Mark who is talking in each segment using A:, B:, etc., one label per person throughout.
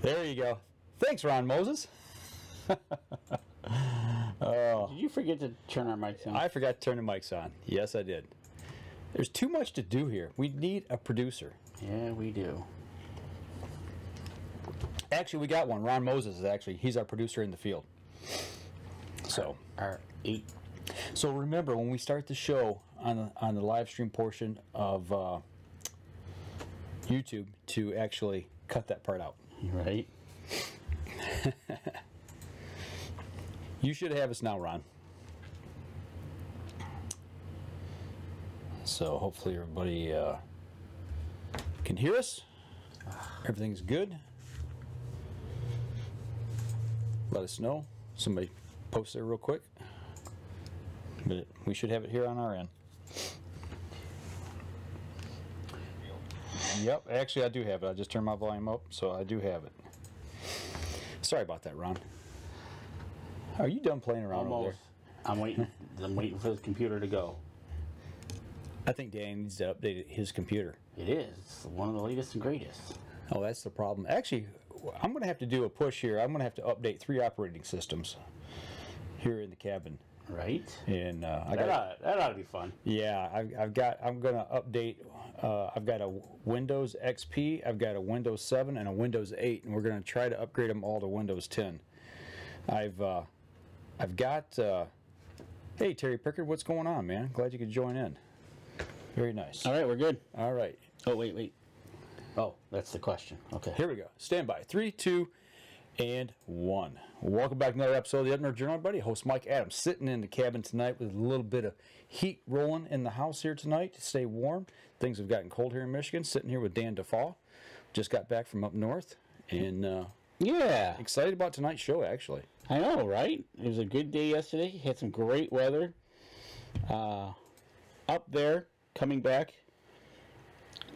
A: There you go. Thanks, Ron Moses. Oh,
B: Did you forget to turn our mics on?
A: I forgot to turn the mics on. Yes, I did. There's too much to do here. We need a producer.
B: Yeah, we do.
A: Actually, we got one. Ron Moses is he's our producer in the field. So,
B: Our 8.
A: so remember when we start the show on the live stream portion of YouTube to actually cut that part out.
B: Right?
A: You should have us now, Ron. So hopefully everybody can hear us. Everything's good. Let us know. Somebody post there real quick. But we should have it here on our end. Yep, actually I do have it. I just turned my volume up, so I do have it. Sorry about that, Ron. Are you done playing around over
B: Almost. I'm waiting for the computer to go.
A: there? I think Danny needs to update his computer.
B: It is. It's one of the latest and greatest.
A: Oh, that's the problem. Actually, I'm going to have to do a push here. I'm going to have to update 3 operating systems here in the cabin.
B: Right?
A: And
B: That ought to be fun.
A: yeah, I'm going to update. I've got a Windows XP, I've got a Windows 7, and a Windows 8, and we're going to try to upgrade them all to Windows 10. I've got. Hey, Terry Pickard, what's going on, man? Glad you could join in. Very nice.
B: All right, we're good.
A: All right.
B: Oh, wait. Oh, that's the question. Okay.
A: Here we go. Stand by. 3, 2, and 1. Welcome back to another episode of the Up Journal, everybody. Host Mike Adams sitting in the cabin tonight with a little bit of heat rolling in the house here tonight to stay warm. Things have gotten cold here in Michigan. Sitting here with Dan DeFaul. Just got back from up north and
B: Yeah.
A: excited about tonight's show, actually.
B: I know, right? It was a good day yesterday. Had some great weather. Up there, coming back.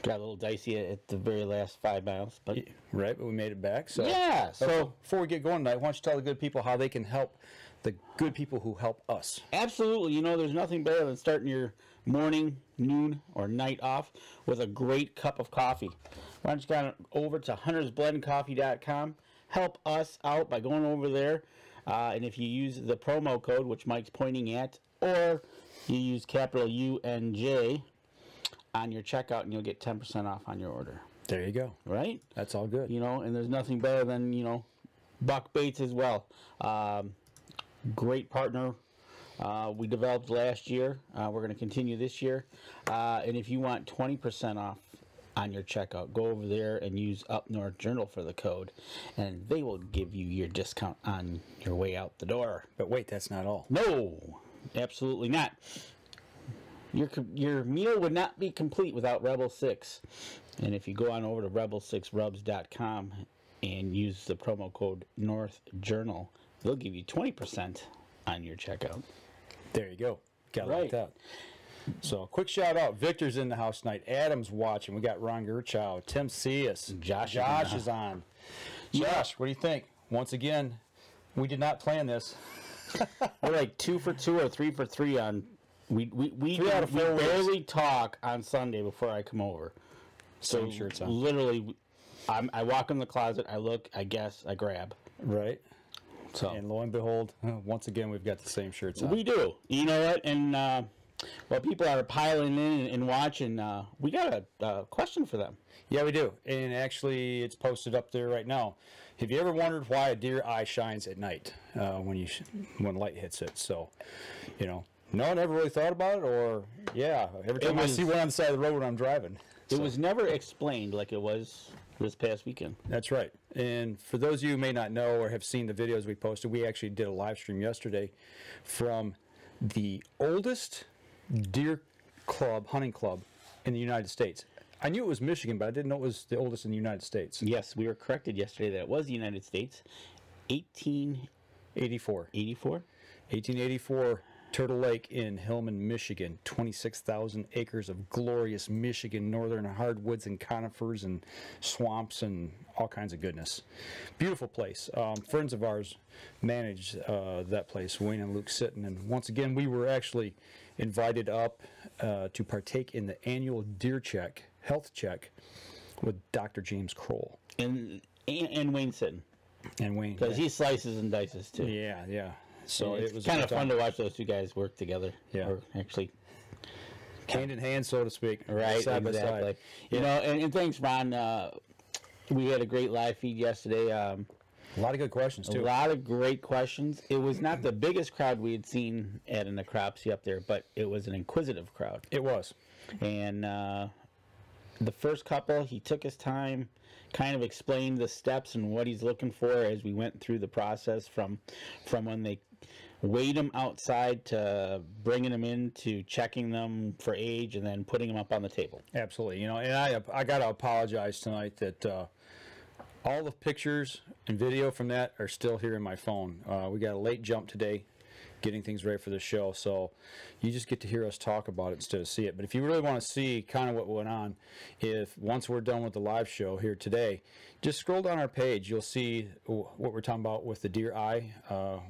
B: Got a little dicey at the very last 5 miles, but
A: Right, but we made it back. So
B: yeah. So
A: before we get going tonight, why don't you tell the good people how they can help the good people who help us?
B: absolutely, there's nothing better than starting your morning, noon, or night off with a great cup of coffee. Why don't you go over to huntersblendcoffee.com. Help us out by going over there. And if you use the promo code, which Mike's pointing at, or you use capital UNJ on your checkout, and you'll get 10% off on your order.
A: There you go.
B: Right?
A: That's all good.
B: And there's nothing better than, buck baits as well. Great partner. We developed last year. We're going to continue this year. And if you want 20% off on your checkout, go over there and use Up North Journal for the code, and they will give you your discount on your way out the door.
A: But wait, that's not all.
B: No, absolutely not. Your meal would not be complete without Rebel 6. And if you go on over to rebel6rubs.com and use the promo code North Journal, they'll give you 20% on your checkout.
A: There you go. Got
B: Right.
A: like that. So, a quick shout out. Victor's in the house tonight. Adam's watching. We got Ron Gerchow, Tim Cius.
B: Josh
A: is on.
B: Yeah.
A: Josh, what do you think? Once again, we did not plan this.
B: We're like 2 for 2 or 3 for 3 on. We
A: 3 out of 4 weeks.
B: barely talk on Sunday before I come over.
A: Same shirts on.
B: Literally, I walk in the closet, I look, I guess, I grab.
A: Right.
B: So
A: And lo and behold, once again, we've got the same shirts on.
B: we do. You know what? And while people are piling in and watching, we got a question for them.
A: Yeah, we do. And actually, it's posted up there right now. Have you ever wondered why a deer eye shines at night when light hits it? So, no one ever really thought about it, or, yeah, every time I see one on the side of the road when I'm driving.
B: It was never explained like it was this past weekend.
A: That's right. And for those of you who may not know or have seen the videos we posted, we actually did a live stream yesterday from the oldest deer club, hunting club in the United States. I knew it was Michigan, but I didn't know it was the oldest in the United States.
B: Yes, we were corrected yesterday that it was the United States.
A: 1884.
B: 1884.
A: Turtle Lake in Hillman, Michigan. 26,000 acres of glorious Michigan northern hardwoods and conifers and swamps and all kinds of goodness. Beautiful place. Friends of ours manage that place, Wayne and Luke Sitton. And once again, we were actually invited up to partake in the annual deer check, health check, with Dr. James Kroll.
B: And and Wayne Sitton.
A: And Wayne.
B: Because he slices and dices too.
A: Yeah, yeah. So
B: it's
A: it was
B: kind of fun to watch those two guys work together.
A: Yeah.
B: Or actually,
A: hand in hand, so to speak.
B: right,
A: side
B: exactly.
A: by side.
B: You know, and thanks, Ron. We had a great live feed yesterday.
A: A lot of good questions
B: A
A: too.
B: lot of great questions. It was not the biggest crowd we had seen at an necropsy up there, but it was an inquisitive crowd.
A: It was.
B: And the first couple, he took his time, kind of explained the steps and what he's looking for as we went through the process from when they weighed him outside to bringing him in to checking them for age and then putting them up on the table.
A: Absolutely. You know, and I got to apologize tonight that all the pictures and video from that are still here in my phone. We got a late jump today getting things ready for the show, so you just get to hear us talk about it instead of see it. But if you really want to see kind of what went on, if once we're done with the live show here today, just scroll down our page. You'll see what we're talking about with the deer eye,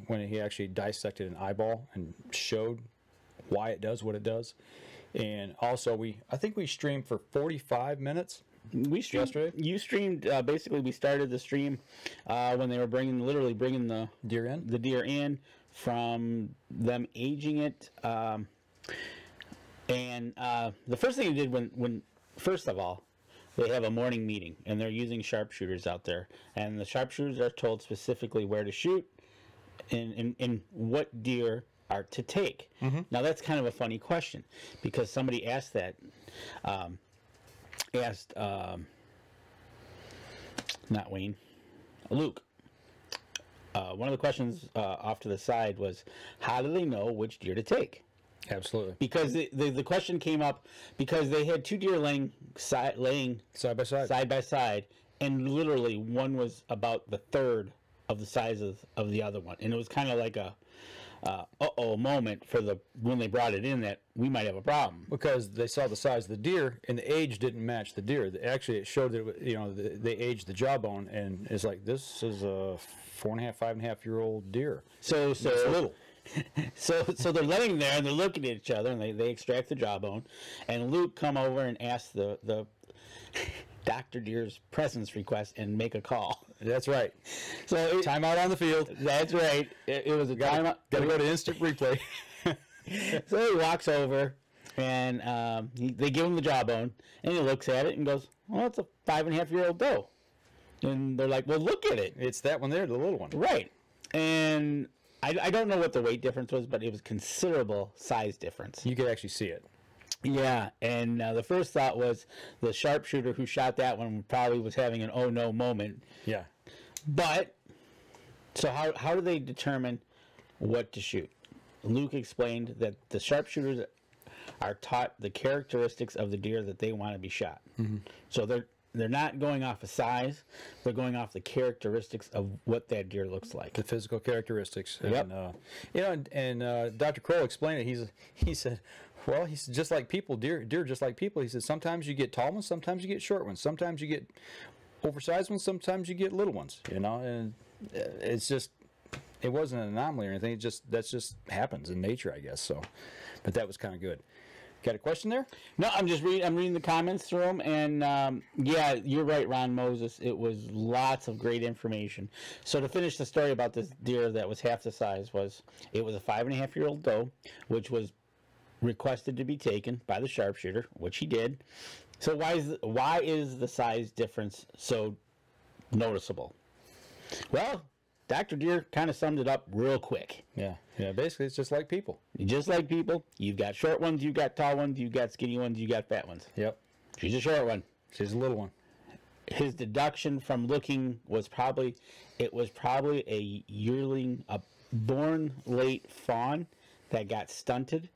A: when he actually dissected an eyeball and showed why it does what it does. And also, I think we streamed for 45 minutes.
B: We streamed
A: yesterday.
B: You streamed. Basically, we started the stream when they were literally bringing the
A: Deer in?
B: the deer in from them aging it. And the first thing they did when first of all, they have a morning meeting and they're using sharpshooters out there, and the sharpshooters are told specifically where to shoot and what deer are to take. Now that's kind of a funny question because somebody asked that. Not Wayne, Luke. One of the questions off to the side was, how do they know which deer to take?
A: Absolutely.
B: Because the question came up because they had two deer laying side by side, and literally one was about the third of the size of the other one, and it was kind of like a moment for when they brought it in that we might have a problem
A: Because they saw the size of the deer and the age didn't match the deer. Actually, it showed that they aged the jawbone, and it's like, this is a 4.5, 5.5-year-old deer.
B: So
A: It's little.
B: So they're laying there and they're looking at each other, and they extract the jawbone, and Luke come over and ask the Dr. Deer's presence request and make a call.
A: That's right.
B: So
A: Timeout on the field.
B: that's right. It was a timeout.
A: Got to go to instant replay.
B: So he walks over, and they give him the jawbone, and he looks at it and goes, "Well, it's a 5.5-year-old doe." And they're like, "Well, look at it."
A: It's that one there, the little one.
B: Right. And I don't know what the weight difference was, but it was considerable size difference.
A: You could actually see it.
B: Yeah, and the first thought was the sharpshooter who shot that one probably was having an oh no moment.
A: Yeah.
B: But, so how do they determine what to shoot? Luke explained that the sharpshooters are taught the characteristics of the deer that they want to be shot. So they're not going off of size, they're going off the characteristics of what that deer looks like.
A: The physical characteristics.
B: Yep.
A: And Dr. Kroll explained it. He said, well, he's just like people, deer just like people. He said, sometimes you get tall ones, sometimes you get short ones, sometimes you get oversized ones, sometimes you get little ones, and it's just, it wasn't an anomaly or anything. That just happens in nature, I guess. So, but that was kind of good. Got a question there?
B: No, I'm reading the comments through them, and yeah, you're right, Ron Moses. It was lots of great information. So to finish the story about this deer that was half the size, it was a 5.5-year-old doe, which was requested to be taken by the sharpshooter, which he did. So why is the size difference so noticeable? Well, Dr. Deer kind of summed it up real quick.
A: Yeah. Basically, it's just like people.
B: Just like people, you've got short ones, you've got tall ones, you've got skinny ones, you've got fat ones.
A: Yep.
B: She's a short one.
A: She's a little one.
B: His deduction from looking was probably a yearling, a born late fawn that got stunted,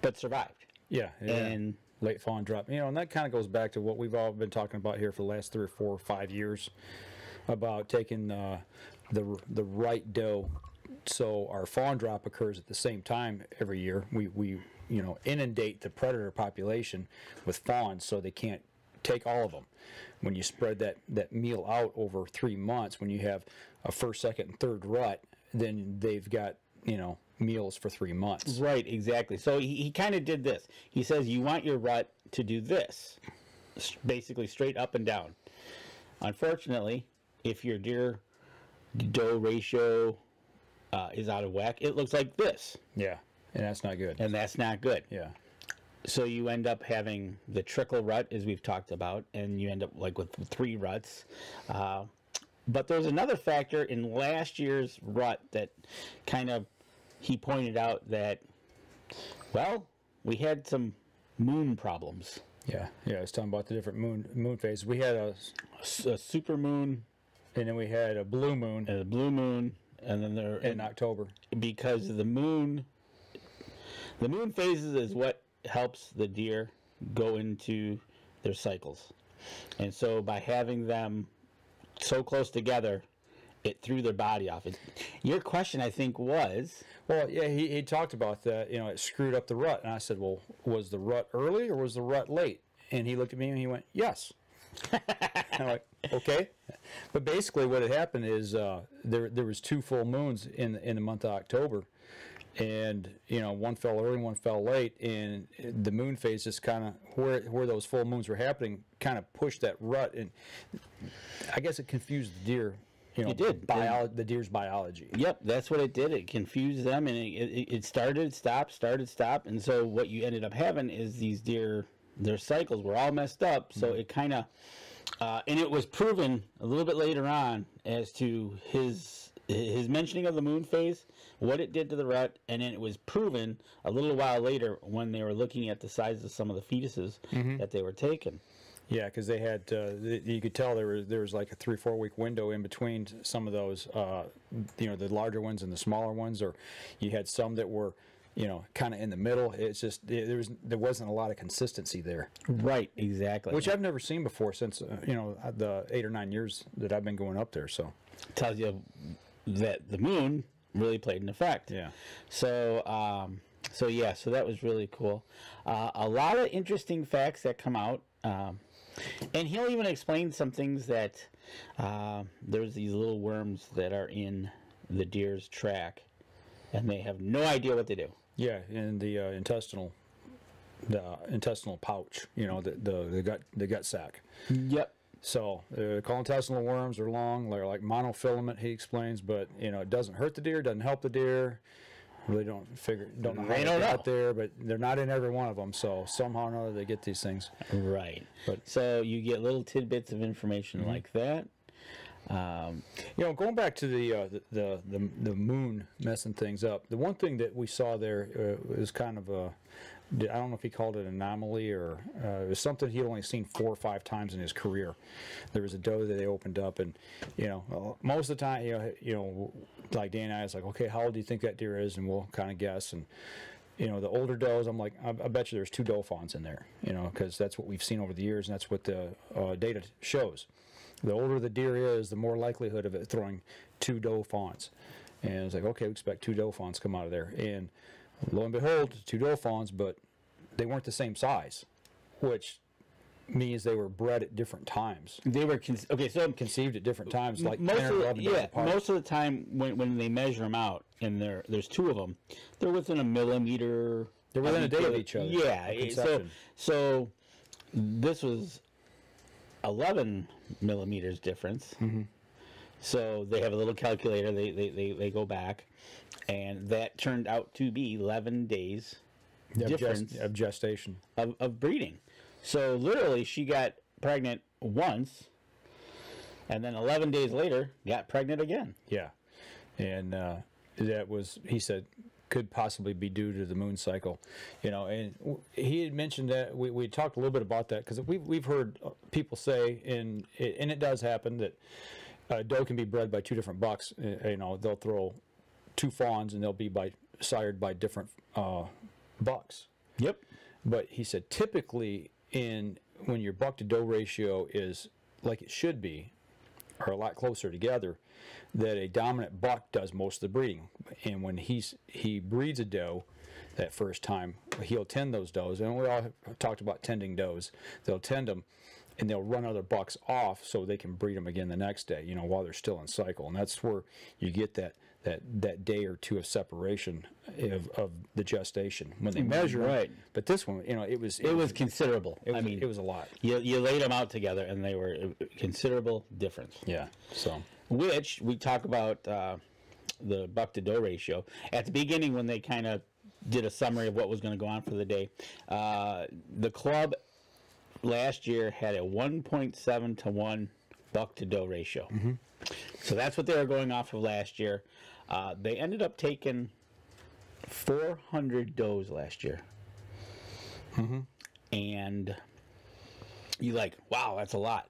B: but survived.
A: Yeah.
B: And
A: late fawn drop. And that kind of goes back to what we've all been talking about here for the last 3 or 4 or 5 years about taking the right doe. So our fawn drop occurs at the same time every year. We inundate the predator population with fawns so they can't take all of them. When you spread that meal out over 3 months, when you have a first, second, and third rut, then they've got meals for 3 months.
B: Right, exactly. So he kind of did this. He says you want your rut to do this, basically straight up and down. Unfortunately, if your deer doe ratio is out of whack, it looks like this,
A: Yeah, and that's not good.
B: and that's not good.
A: Yeah.
B: So you end up having the trickle rut, as we've talked about, and you end up like with 3 ruts. But there's another factor in last year's rut that kind of he pointed out that, well, we had some moon problems.
A: Yeah, it's talking about the different moon phases. We had a
B: super moon,
A: and then we had a blue moon
B: and a blue moon, and then there
A: in October.
B: because the moon phases is what helps the deer go into their cycles, and so by having them so close together, it threw their body off. Your question, I think, was,
A: Well, yeah, he talked about that. You know, it screwed up the rut, and I said, well, was the rut early or was the rut late? And he looked at me and he went, yes. I'm like, okay. But basically, what had happened is there was 2 full moons in the month of October, and you know, one fell early, one fell late, and the moon phase just kind of where those full moons were happening kind of pushed that rut, and I guess it confused the deer. You know,
B: It did.
A: The deer's biology.
B: yep, that's what it did. It confused them, and it started, stopped, and so what you ended up having is these deer, their cycles were all messed up, so it kind of, and it was proven a little bit later on as to his mentioning of the moon phase, what it did to the rut, and then it was proven a little while later when they were looking at the size of some of the fetuses that they were taking.
A: Yeah, because they had, you could tell there was like a 3-4 week window in between some of those, you know, the larger ones and the smaller ones, or you had some that were, you know, kind of in the middle. It's just there wasn't a lot of consistency there,
B: Right, exactly.
A: which I've never seen before since you know, the 8 or 9 years that I've been going up there. So
B: tells you that the moon really played an effect.
A: yeah,
B: So, so that was really cool. A lot of interesting facts that come out, and he'll even explain some things that there's these little worms that are in the deer's track, and they have no idea what they do.
A: yeah, in the intestinal pouch, you know, the gut sac.
B: Yep.
A: So called intestinal worms are long. They're like monofilament, he explains, but you know, it doesn't hurt the deer, doesn't help the deer. Really don't know how they got there, but they're not in every one of them. So somehow or another they get these things.
B: Right.
A: But
B: so you get little tidbits of information like that.
A: you know, going back to the moon messing things up, the one thing that we saw there was kind of a, I don't know if he called it an anomaly or it was something he'd only seen 4 or 5 times in his career. There was a doe that they opened up, and you know, most of the time, you know, like Dan and I was like, okay, how old do you think that deer is, and we'll kind of guess. And you know, the older does, I'm like, I bet you there's 2 doe fawns in there, you know, because that's what we've seen over the years, and that's what the data shows. The older the deer is, the more likelihood of it throwing 2 doe fawns. And it's like, okay, we expect 2 doe fawns to come out of there, and lo and behold, 2 doe fawns, but they weren't the same size, which means they were bred at different times.
B: They were
A: Conceived at different times, like
B: most
A: 10 or 11 days apart.
B: most of the time when they measure them out, and there's 2 of them, they're within a millimeter.
A: They're within a day of each other.
B: Yeah.
A: of conception.
B: So this was 11 millimeters difference. So they have a little calculator. They go back, and that turned out to be 11 days difference
A: of gestation.
B: of breeding. So literally, she got pregnant once, and then 11 days later, got pregnant again.
A: Yeah, and that was, he said, could possibly be due to the moon cycle, you know. And he had mentioned that we talked a little bit about that, because we've heard people say, and it does happen, that a doe can be bred by 2 different bucks. You know, they'll throw 2 fawns and they'll be sired by different bucks.
B: Yep.
A: But he said typically when your buck to doe ratio is like it should be, or a lot closer together, that a dominant buck does most of the breeding. And when he breeds a doe that first time, he'll tend those does. And we all talked about tending does. They'll tend them and they'll run other bucks off so they can breed them again the next day, while they're still in cycle. And that's where you get that day or two of separation of the gestation when they measure.
B: Right.
A: But this one, it was
B: considerable.
A: It was a lot.
B: You laid them out together, and they were a considerable difference.
A: Yeah. So,
B: which we talk about the buck to doe ratio at the beginning when they kind of did a summary of what was going to go on for the day. The club last year had a 1.7 to 1 buck to doe ratio.
A: Mm-hmm.
B: So that's what they were going off of last year. They ended up taking 400 does last year.
A: Mm-hmm.
B: And you're like, wow, that's a lot.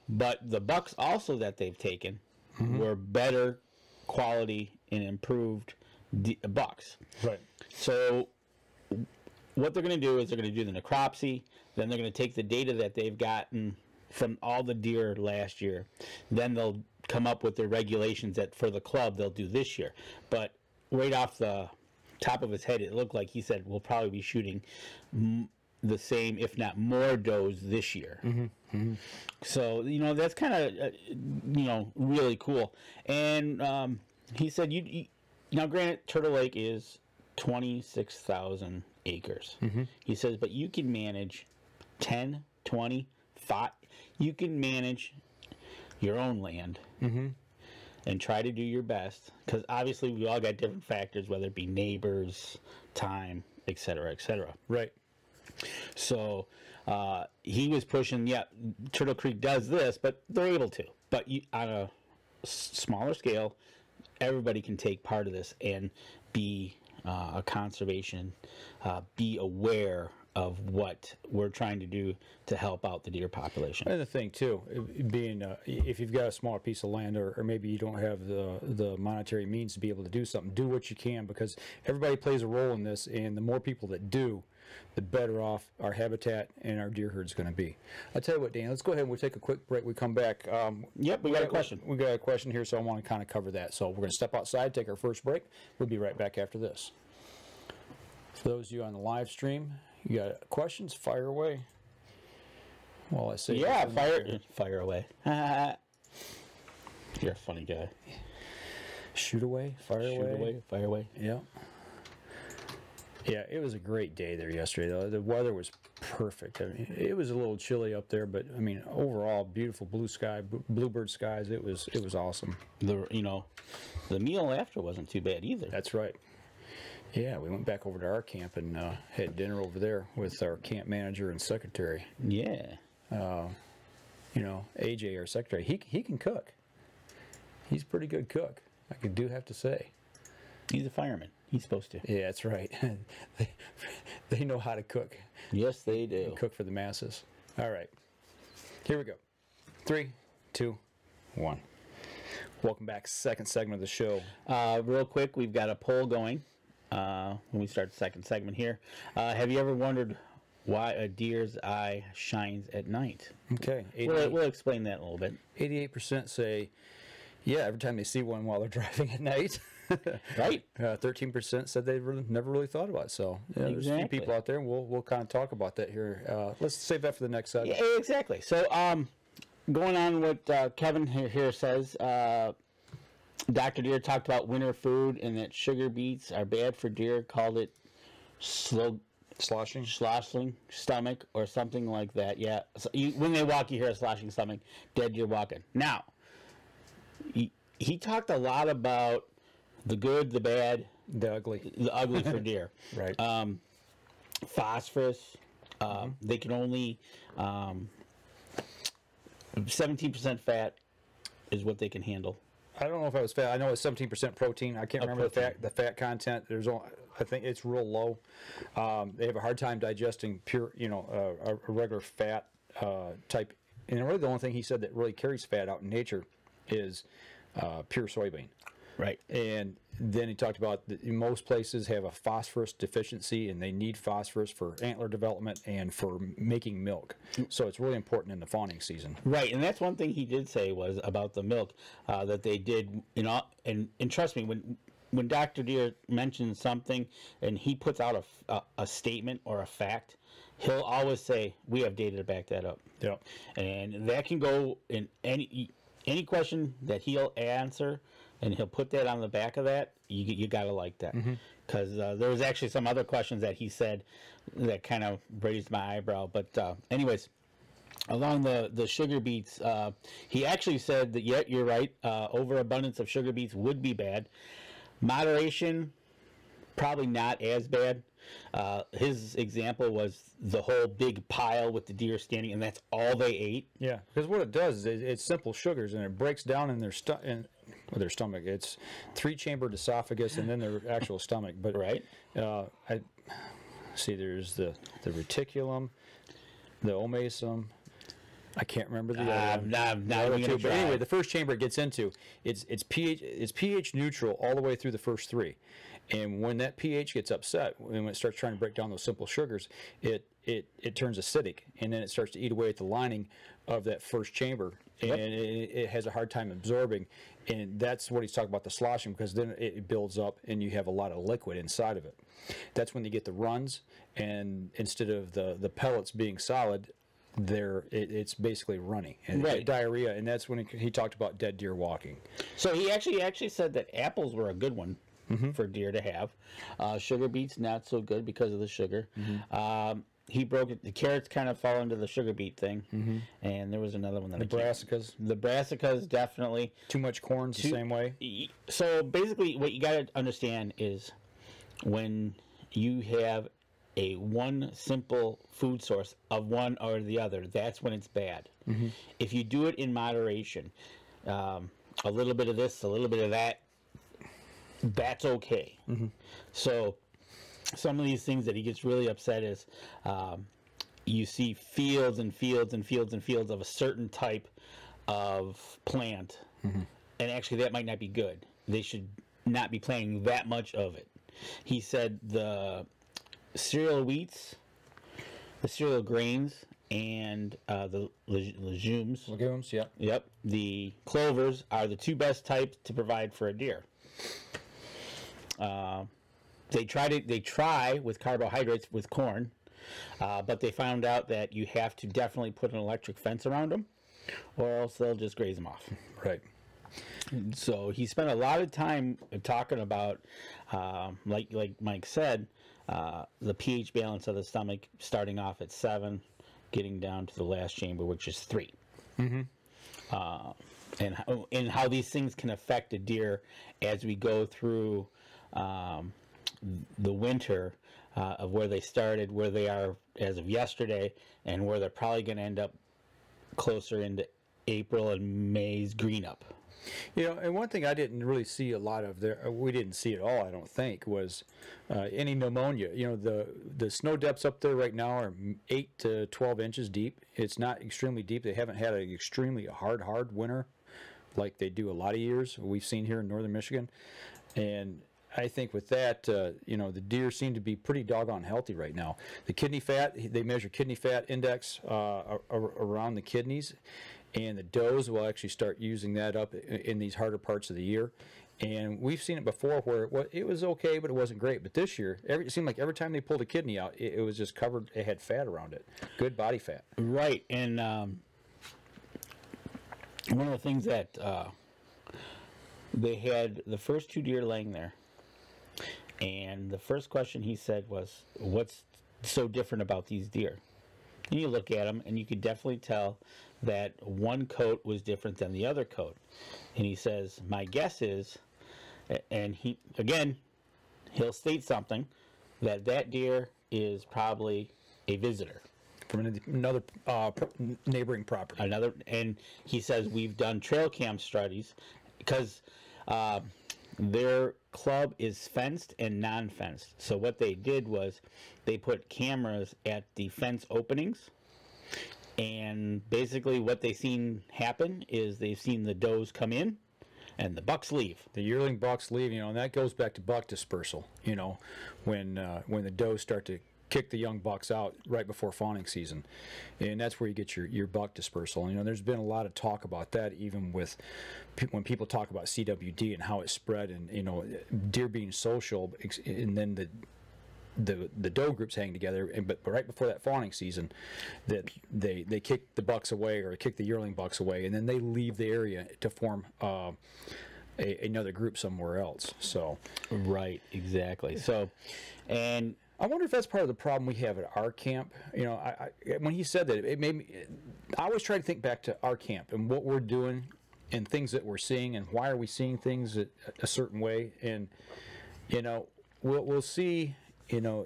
B: But the bucks also that they've taken
A: mm-hmm.
B: were better quality and improved bucks.
A: Right.
B: So what they're going to do is they're going to do the necropsy. Then they're going to take the data that they've gotten from all the deer last year. Then they'll come up with their regulations that for the club they'll do this year. But right off the top of his head, it looked like he said we'll probably be shooting the same, if not more, does this year.
A: Mm-hmm. Mm-hmm.
B: So that's kind of really cool. And he said now granted Turtle Lake is 26,000 acres.
A: Mm-hmm.
B: He says, but you can manage 10, 20, 5. You can manage your own land
A: mm-hmm.
B: and try to do your best, because obviously we all got different factors, whether it be neighbors, time, etc., etc.
A: Right.
B: So he was pushing, Turtle Creek does this, but they're able to. But on a smaller scale, everybody can take part of this and be a conservation, be aware of what we're trying to do to help out the deer population.
A: And the thing too, being if you've got a smaller piece of land, or maybe you don't have the monetary means to be able to do something, do what you can, because everybody plays a role in this, and the more people that do, the better off our habitat and our deer herd is going to be. I'll tell you what, Dan, let's go ahead and we'll take a quick break. We come back.
B: Yep, we got a question.
A: We got a question here, so I want to kind of cover that. So we're going to step outside, take our first break. We'll be right back after this. For those of you on the live stream, you got questions? Fire away. Well, I say
B: fire away. You're a funny guy.
A: Shoot away, fire
B: away.
A: Yeah. Yeah, it was a great day there yesterday, though. The weather was perfect. I mean, it was a little chilly up there, but I mean, overall, beautiful blue sky, bluebird skies. It was awesome.
B: The meal after wasn't too bad either.
A: That's right. Yeah, we went back over to our camp and had dinner over there with our camp manager and secretary.
B: Yeah.
A: AJ, our secretary, he can cook. He's a pretty good cook, I do have to say.
B: He's a fireman. He's supposed to.
A: Yeah, that's right. They know how to cook.
B: Yes, they do.
A: And cook for the masses. All right. Here we go. 3, 2, 1. Welcome back. Second segment of the show.
B: Real quick, we've got a poll going when we start the second segment here. Have you ever wondered why a deer's eye shines at night?
A: Okay.
B: We'll explain that a little bit.
A: 88% say, yeah, every time they see one while they're driving at night.
B: Right.
A: 13% said they never really thought about it. So there's a few people out there, and we'll kind of talk about that here. Let's save that for the next segment.
B: Yeah, exactly. So going on what Kevin here says, Dr. Deer talked about winter food and that sugar beets are bad for deer, called it sloshing stomach or something like that. Yeah. So when they walk, you hear a sloshing stomach, dead deer walking. Now, he talked a lot about the good, the bad,
A: the ugly
B: for deer.
A: Right.
B: Phosphorus. They can only 17% fat is what they can handle.
A: I don't know if I was fat. I know it's 17% protein. I can't remember the fat content. I think it's real low. They have a hard time digesting pure, a regular fat type. And really, the only thing he said that really carries fat out in nature is pure soybean.
B: Right.
A: And then he talked about most places have a phosphorus deficiency, and they need phosphorus for antler development and for making milk. So it's really important in the fawning season.
B: Right, and that's one thing he did say was about the milk that they did. And trust me, when when Dr. Deer mentions something and he puts out a statement or a fact, he'll always say, we have data to back that up.
A: Yeah.
B: And that can go in any question that he'll answer, and he'll put that on the back of that. You got to like that. Because there was actually some other questions that he said that kind of raised my eyebrow. But anyways, along the sugar beets, he actually said that, yeah, you're right, overabundance of sugar beets would be bad. Moderation, probably not as bad. His example was the whole big pile with the deer standing, and that's all they ate.
A: Yeah, because what it does is it's simple sugars, and it breaks down in their stomach. It's 3-chambered esophagus and then their actual stomach. But
B: right,
A: I see there's the reticulum, the omasum. I can't remember the other one.
B: Not
A: but anyway, the first chamber it gets into, it's pH neutral all the way through the first 3. And when that pH gets upset, when it starts trying to break down those simple sugars, it turns acidic, and then it starts to eat away at the lining of that first chamber, and it has a hard time absorbing. And that's what he's talking about, the sloshing, because then it builds up, and you have a lot of liquid inside of it. That's when you get the runs, and instead of the pellets being solid, it's basically runny and diarrhea, and that's when he talked about dead deer walking.
B: So he actually said that apples were a good one for deer to have. Sugar beets not so good because of the sugar. He broke it. The carrots kind of fall into the sugar beet thing, and there was another one that
A: the brassicas.
B: The brassicas definitely.
A: Too much corn's the same way.
B: So basically, what you got to understand is when you have one simple food source of one or the other, that's when it's bad. If you do it in moderation, a little bit of this, a little bit of that, that's okay. So some of these things that he gets really upset is you see fields and fields and fields and fields of a certain type of plant, and actually that might not be good. They should not be planting that much of it. He said the cereal wheats, the cereal grains, and the legumes.
A: Legumes, yeah.
B: Yep. The clovers are the 2 best types to provide for a deer. They try with carbohydrates with corn, but they found out that you have to definitely put an electric fence around them, or else they'll just graze them off.
A: Right.
B: So he spent a lot of time talking about, like Mike said, the pH balance of the stomach starting off at 7, getting down to the last chamber, which is 3. And how these things can affect a deer as we go through the winter, of where they started, where they are as of yesterday, and where they're probably going to end up closer into April and May's green up.
A: You know, and one thing I didn't really see a lot of there, we didn't see it all, I don't think, was any pneumonia. You know, the snow depths up there right now are 8 to 12 inches deep. It's not extremely deep. They haven't had an extremely hard winter like they do a lot of years we've seen here in northern Michigan. And I think with that, you know, the deer seem to be pretty doggone healthy right now. The kidney fat, they measure kidney fat index around the kidneys, and the does will actually start using that up in these harder parts of the year. And we've seen it before where it was okay, but it wasn't great. But this year, it seemed like every time they pulled a kidney out, it was just covered, it had fat around it. Good body fat.
B: Right. And one of the things that they had the first 2 deer laying there, and the first question he said was, what's so different about these deer? And you look at them, and you could definitely tell that one coat was different than the other coat. And he says, my guess is, and he'll state something, that deer is probably a visitor
A: from another neighboring property.
B: And he says, we've done trail cam studies, because their club is fenced and non-fenced. So what they did was they put cameras at the fence openings, and basically what they've seen happen is they've seen the does come in and the bucks leave.
A: The yearling bucks leave, you know, and that goes back to buck dispersal. You know, when the does start to kick the young bucks out right before fawning season, and that's where you get your buck dispersal. You know, there's been a lot of talk about that, even with when people talk about CWD and how it spread, and you know, deer being social, and then the doe groups hang together, but right before that fawning season, that they kick the bucks away or kick the yearling bucks away, and then they leave the area to form another group somewhere else. So
B: right, exactly. So, and
A: I wonder if that's part of the problem we have at our camp. You know, when he said that, it made me. I always try to think back to our camp and what we're doing and things that we're seeing and why are we seeing things a certain way. And you know, we'll see. You know,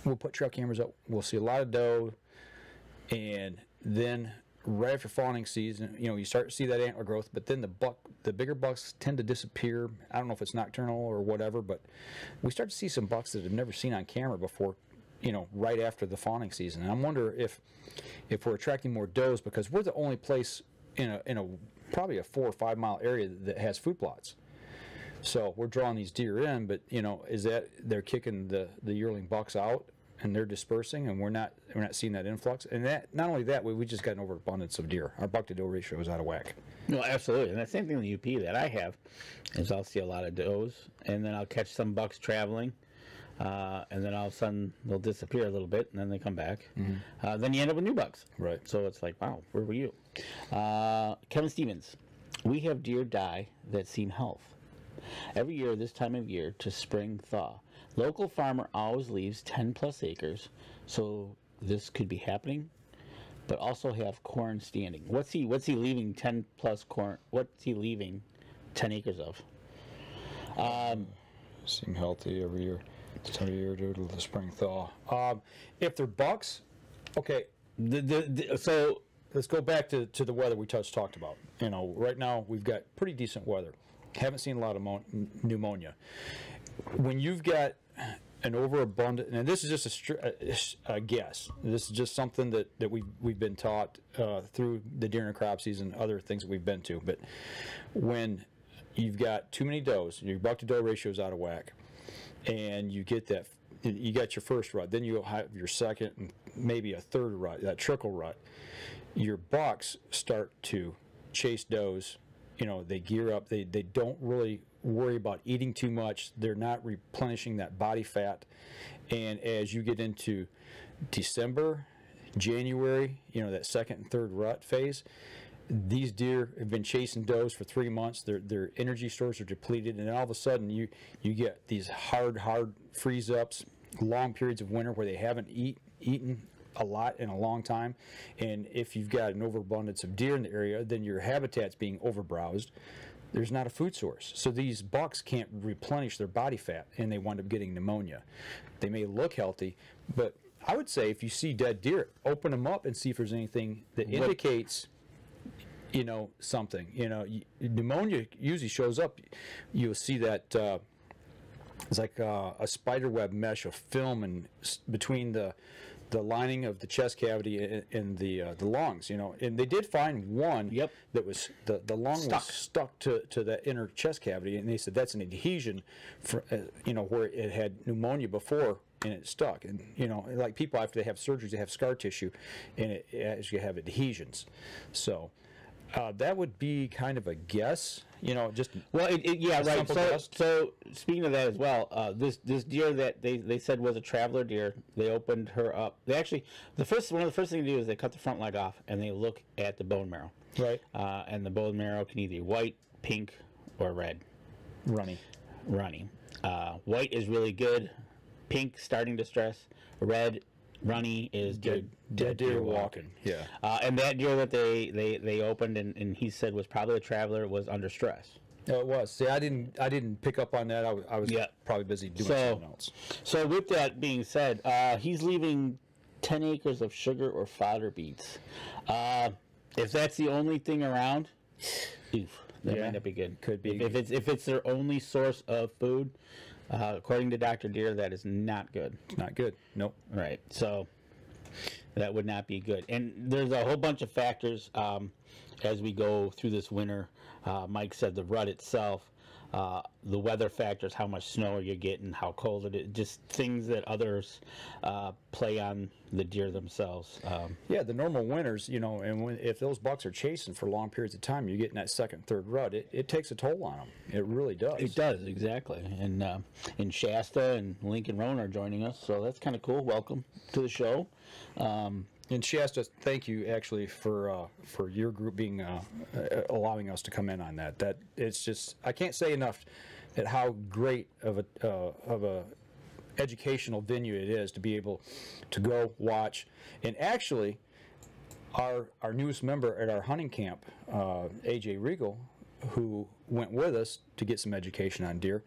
A: we'll put trail cameras up. We'll see a lot of doe, and then right after fawning season, you know, you start to see that antler growth. But then the bigger bucks tend to disappear. I don't know if it's nocturnal or whatever, but we start to see some bucks that have never seen on camera before. You know, right after the fawning season, and I wonder if we're attracting more does because we're the only place in a probably a 4 or 5 mile area that has food plots. So we're drawing these deer in, but you know, is that they're kicking the yearling bucks out and they're dispersing, and we're not seeing that influx. And that not only that, we just got an overabundance of deer. Our buck to doe ratio is out of whack.
B: No, absolutely, and the same thing in the UP that I have is I'll see a lot of does, and then I'll catch some bucks traveling, and then all of a sudden they'll disappear a little bit, and then they come back. Mm-hmm. Then you end up with new bucks.
A: Right.
B: So it's like, wow, where were you? Kevin Stevens, we have deer die that seem health. Every year, this time of year, to spring thaw. Local farmer always leaves 10 plus acres, so this could be happening, but also have corn standing. What's he leaving 10 plus corn? What's he leaving 10 acres of?
A: Seem healthy every year. This time of year due to the spring thaw. If they're bucks, okay. So let's go back to the weather we talked about. You know, right now we've got pretty decent weather. Haven't seen a lot of pneumonia. When you've got an overabundant, and this is just a guess. This is just something that we've been taught through the deer and crop season, other things that we've been to. But when you've got too many does, your buck to doe ratio is out of whack, and you get that, you got your first rut, then you'll have your second and maybe a third rut, that trickle rut. Your bucks start to chase does. You know, they gear up. They don't really worry about eating too much. They're not replenishing that body fat. And as you get into December, January, you know, that second and third rut phase, these deer have been chasing does for 3 months. Their energy stores are depleted, and all of a sudden you get these hard freeze ups, long periods of winter where they haven't eaten a lot in a long time. And if you've got an overabundance of deer in the area, then your habitat's being overbrowsed. There's not a food source, so these bucks can't replenish their body fat, and they wind up getting pneumonia. They may look healthy, but I would say if you see dead deer, open them up and see if there's anything that indicates, you know, something. You know, pneumonia usually shows up. You'll see that it's like a spider web mesh of film and between the lining of the chest cavity and the lungs, you know. And they did find one that was the lung was stuck to that inner chest cavity, and they said that's an adhesion for you know, where it had pneumonia before and it stuck. And you know, like people after they have surgeries, they have scar tissue, and it actually have adhesions. So that would be kind of a guess. You know, just
B: yeah, right. So speaking of that as well, this deer that they said was a traveler deer, they opened her up. They actually one of the first things they do is they cut the front leg off and they look at the bone marrow.
A: Right.
B: And the bone marrow can either be white, pink, or red.
A: Runny.
B: White is really good. Pink starting to stress. Red, runny is dead
A: deer walking. Yeah.
B: And that deer that they opened and he said was probably a traveler was under stress.
A: Oh, it was. See, I didn't pick up on that. I was probably busy doing something else.
B: So with that being said, he's leaving 10 acres of sugar or fodder beets. If that's the only thing around, that might not be good.
A: Could be.
B: If it's their only source of food, according to Dr. Deere, that is not good.
A: It's not good. Nope.
B: Right. So that would not be good. And there's a whole bunch of factors as we go through this winter. Mike said the rut itself. the weather factors, how much snow you're getting, how cold it is, just things that others play on the deer themselves.
A: Yeah, the normal winters, and if those bucks are chasing for long periods of time, you're getting that second, third rut. It takes a toll on them. It really does.
B: It does, exactly. And Shasta and Lincoln Roan are joining us, so that's kind of cool. Welcome to the show.
A: And Shasta, thank you actually for your group being allowing us to come in on that. That it's just, I can't say enough at how great of a educational venue it is to be able to go watch. And actually, our newest member at our hunting camp, AJ Regal, who went with us to get some education on deer,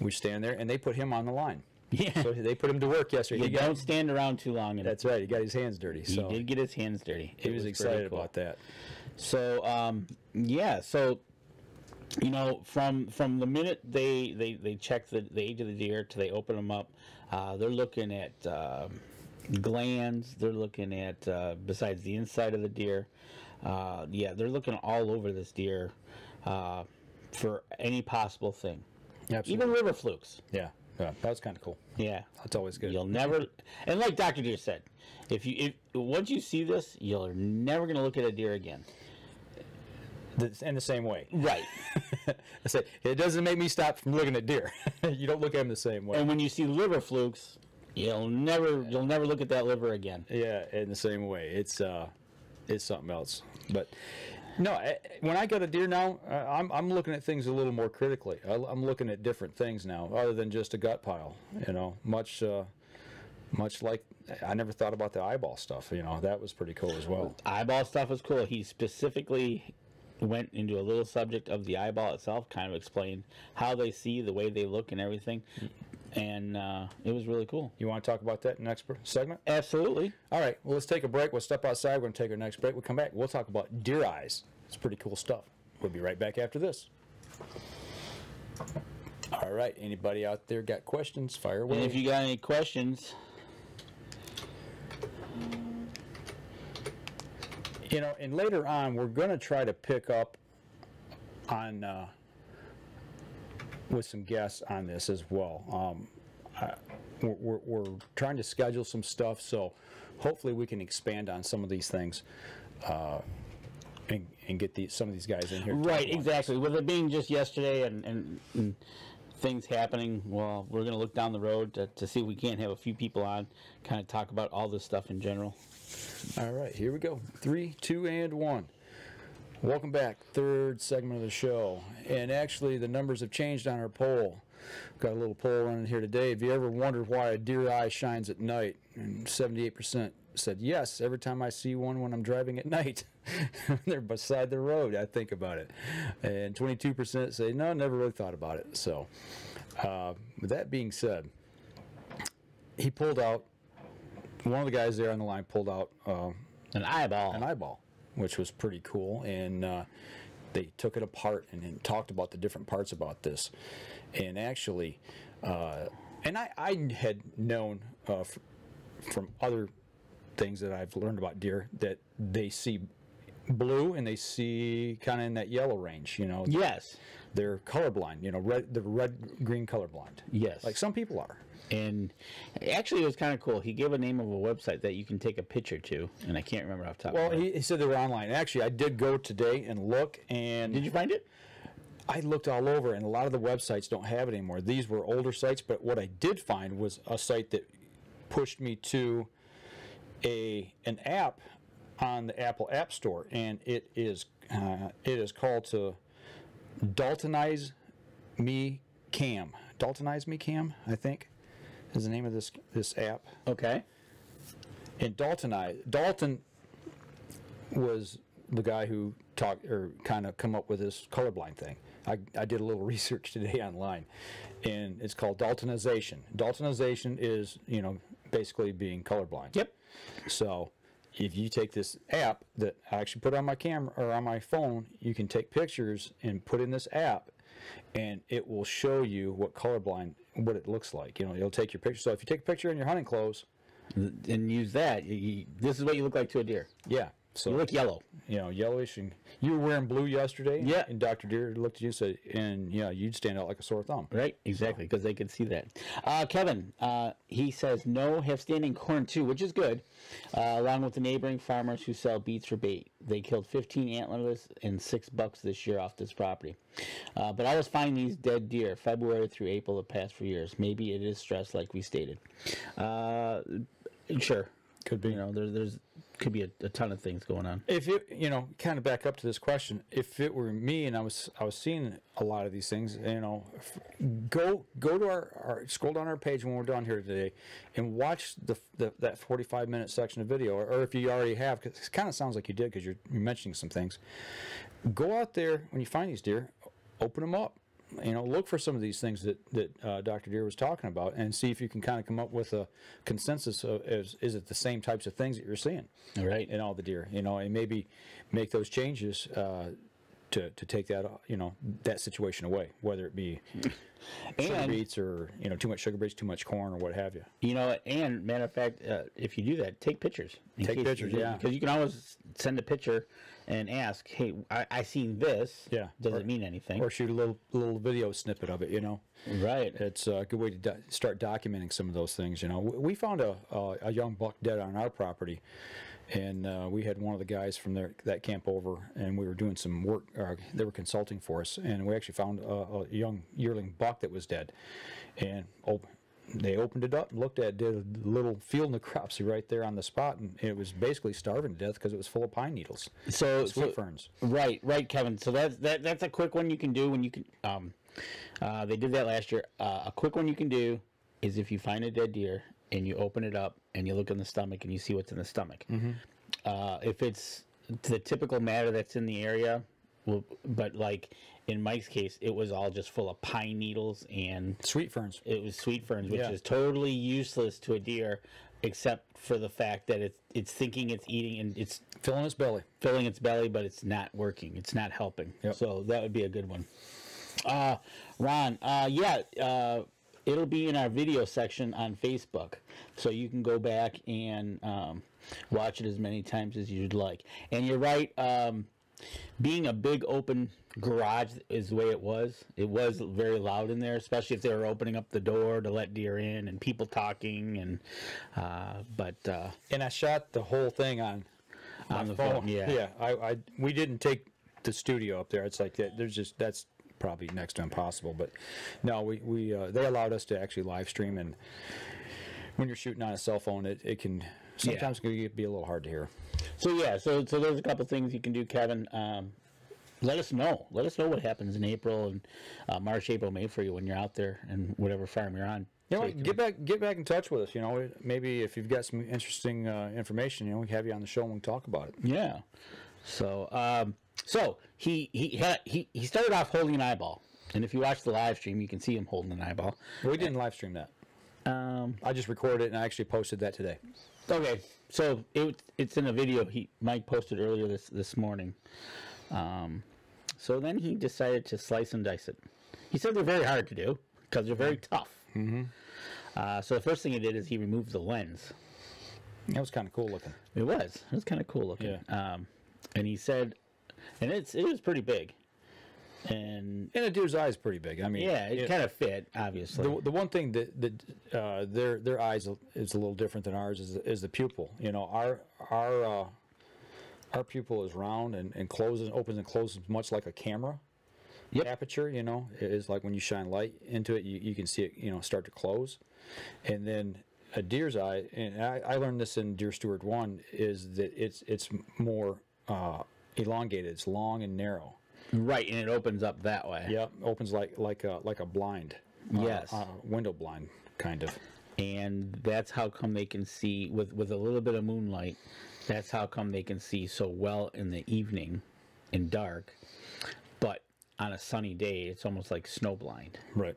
A: we stand there and they put him on the line.
B: Yeah.
A: So they put him to work yesterday.
B: You don't stand around too long.
A: That's right. He got his hands dirty.
B: He did get his hands dirty.
A: He was excited about that.
B: So, yeah. So, from the minute they check the age of the deer to they open them up, they're looking at glands. They're looking at, besides the inside of the deer, they're looking all over this deer for any possible thing.
A: Absolutely.
B: Even liver flukes.
A: Yeah. Yeah, that was kind of cool.
B: Yeah,
A: that's always good.
B: You'll never, and like Dr. Deer said, if once you see this, you're never going to look at a deer again.
A: In the same way,
B: right?
A: I say it doesn't make me stop from looking at deer. You don't look at them the same way.
B: And when you see liver flukes, you'll never look at that liver again.
A: Yeah, in the same way, it's something else. But no, when I got a deer now, I'm looking at things a little more critically. I'm looking at different things now, other than just a gut pile. Much like I never thought about the eyeball stuff. That was pretty cool as well.
B: Eyeball stuff is cool. He specifically went into a little subject of the eyeball itself, kind of explained how they see, the way they look, and everything. And it was really cool.
A: You want to talk about that in the next segment?
B: Absolutely.
A: All right. Well, let's take a break. We'll step outside. We're going to take our next break. We'll come back. We'll talk about deer eyes. It's pretty cool stuff. We'll be right back after this. All right. Anybody out there got questions? Fire away.
B: And if you got any questions,
A: and later on, we're going to try to pick up on with some guests on this as well. We're trying to schedule some stuff, so hopefully we can expand on some of these things and get some of these guys in here.
B: Right, exactly. With it being just yesterday and things happening, well, we're going to look down the road to see if we can't have a few people on, kind of talk about all this stuff in general.
A: All right, here we go. 3, 2, and 1. Welcome back, third segment of the show. And actually, the numbers have changed on our poll. Got a little poll running here today. Have you ever wondered why a deer eye shines at night? And 78% said yes. Every time I see one when I'm driving at night, they're beside the road, I think about it. And 22% say no, never really thought about it. So, with that being said, he pulled out. One of the guys there on the line pulled out
B: an eyeball,
A: which was pretty cool, and they took it apart and talked about the different parts about this. And actually, and I had known from other things that I've learned about deer that they see blue and they see kind of in that yellow range.
B: Yes,
A: they're colorblind. The red-green colorblind.
B: Yes,
A: like some people are.
B: And actually, it was kind of cool. He gave a name of a website that you can take a picture to, and I can't remember off the top of my head.
A: Well, he said they were online. Actually, I did go today and look, and
B: did you find it?
A: I looked all over, and a lot of the websites don't have it anymore. These were older sites, but what I did find was a site that pushed me to an app on the Apple App Store, and it is called to Daltonize Me Cam. Daltonize Me Cam, I think, is the name of this app.
B: Okay.
A: And Dalton was the guy who kind of come up with this colorblind thing. I did a little research today online, and it's called Daltonization. Daltonization is, basically being colorblind.
B: Yep.
A: So if you take this app that I actually put on my camera or on my phone, you can take pictures and put in this app, and it will show you what it looks like. It'll take your picture. So if you take a picture in your hunting clothes
B: and use that, this is what you look like to a deer.
A: Yeah. So
B: You look yellow.
A: Yellowish, and you were wearing blue yesterday.
B: Yeah.
A: And Dr. Deere looked at you and said, and you'd stand out like a sore thumb.
B: Right, exactly, because they could see that. Kevin, he says no, have standing corn too, which is good, along with the neighboring farmers who sell beets for bait. They killed 15 antlerless and 6 bucks this year off this property. But I was finding these dead deer February through April the past few years. Maybe it is stress like we stated. Sure.
A: Could be.
B: There's could be a ton of things going on.
A: If it, kind of back up to this question, if it were me and I was seeing a lot of these things, go to our scroll down our page when we're done here today, and watch that 45-minute section of video, or if you already have, because it kind of sounds like you did because you're mentioning some things. Go out there when you find these deer, open them up. Look for some of these things that Dr. Deere was talking about, and see if you can kind of come up with a consensus of is it the same types of things that you're seeing,
B: Right,
A: in all the deer, and maybe make those changes to take that that situation away, whether it be sugar beets or too much sugar beets, too much corn, or what have you.
B: And matter of fact, if you do that, take pictures.
A: Take pictures, yeah,
B: because you can always send a picture and ask, hey, I seen this.
A: Yeah.
B: Does it mean anything?
A: Or shoot a little video snippet of it,
B: Right.
A: It's a good way to start documenting some of those things, We found a young buck dead on our property, and we had one of the guys from that camp over, and we were doing some work. They were consulting for us, and we actually found a young yearling buck that was dead. And they opened it up and looked at it, did a little field necropsy right there on the spot, and it was basically starving to death because it was full of pine needles, sweet ferns.
B: Right, Kevin. So that's a quick one you can do when you can. They did that last year. A quick one you can do is if you find a dead deer and you open it up and you look in the stomach and you see what's in the stomach.
A: Mm-hmm.
B: If it's the typical matter that's in the area, but like in Mike's case, it was all just full of pine needles and
A: sweet ferns.
B: It was sweet ferns, which
A: Yeah.
B: is totally useless to a deer, except for the fact that it's thinking it's eating and it's
A: Filling its belly.
B: but it's not working. It's not helping.
A: Yep.
B: So that would be a good one. Ron, it'll be in our video section on Facebook, so you can go back and watch it as many times as you'd like. And you're right, being a big open garage is the way it was. It was very loud in there, especially if they were opening up the door to let deer in and people talking. And
A: and I shot the whole thing on
B: the
A: phone.
B: Yeah.
A: We didn't take the studio up there. It's like that. That's probably next to impossible. But no, we they allowed us to actually live stream, and when you're shooting on a cell phone, it can sometimes be a little hard to hear.
B: So there's a couple things you can do, Kevin. Let us know. Let us know what happens in April and March, April, May for you when you're out there and whatever farm you're on.
A: Get back in touch with us. Maybe if you've got some interesting information, we can have you on the show and we can talk about it.
B: Yeah. So he started off holding an eyeball, and if you watch the live stream, you can see him holding an eyeball.
A: We didn't live stream that. I just recorded it and I actually posted that today.
B: Okay, so it's in a video Mike posted earlier this morning. So then he decided to slice and dice it. He said they're very hard to do because they're very tough.
A: Mm-hmm.
B: So the first thing he did is he removed the lens.
A: That was kind of cool looking.
B: It was kind of cool looking.
A: Yeah.
B: And he said, and it was pretty big. And
A: a deer's eye is pretty big. I mean,
B: yeah, it kind of fit, obviously.
A: The one thing that their eyes is a little different than ours is the pupil. Our pupil is round and opens and closes much like a camera.
B: Yep.
A: Aperture. It is like when you shine light into it, you can see it start to close, and then a deer's eye, and I learned this in Deer Steward 1, is that it's more elongated. It's long and narrow.
B: Right, and it opens up that way.
A: Yep, opens like a blind.
B: Yes,
A: window blind kind of.
B: And that's how come they can see with a little bit of moonlight. That's how come they can see so well in the evening, in dark. But on a sunny day, it's almost like snowblind. Right.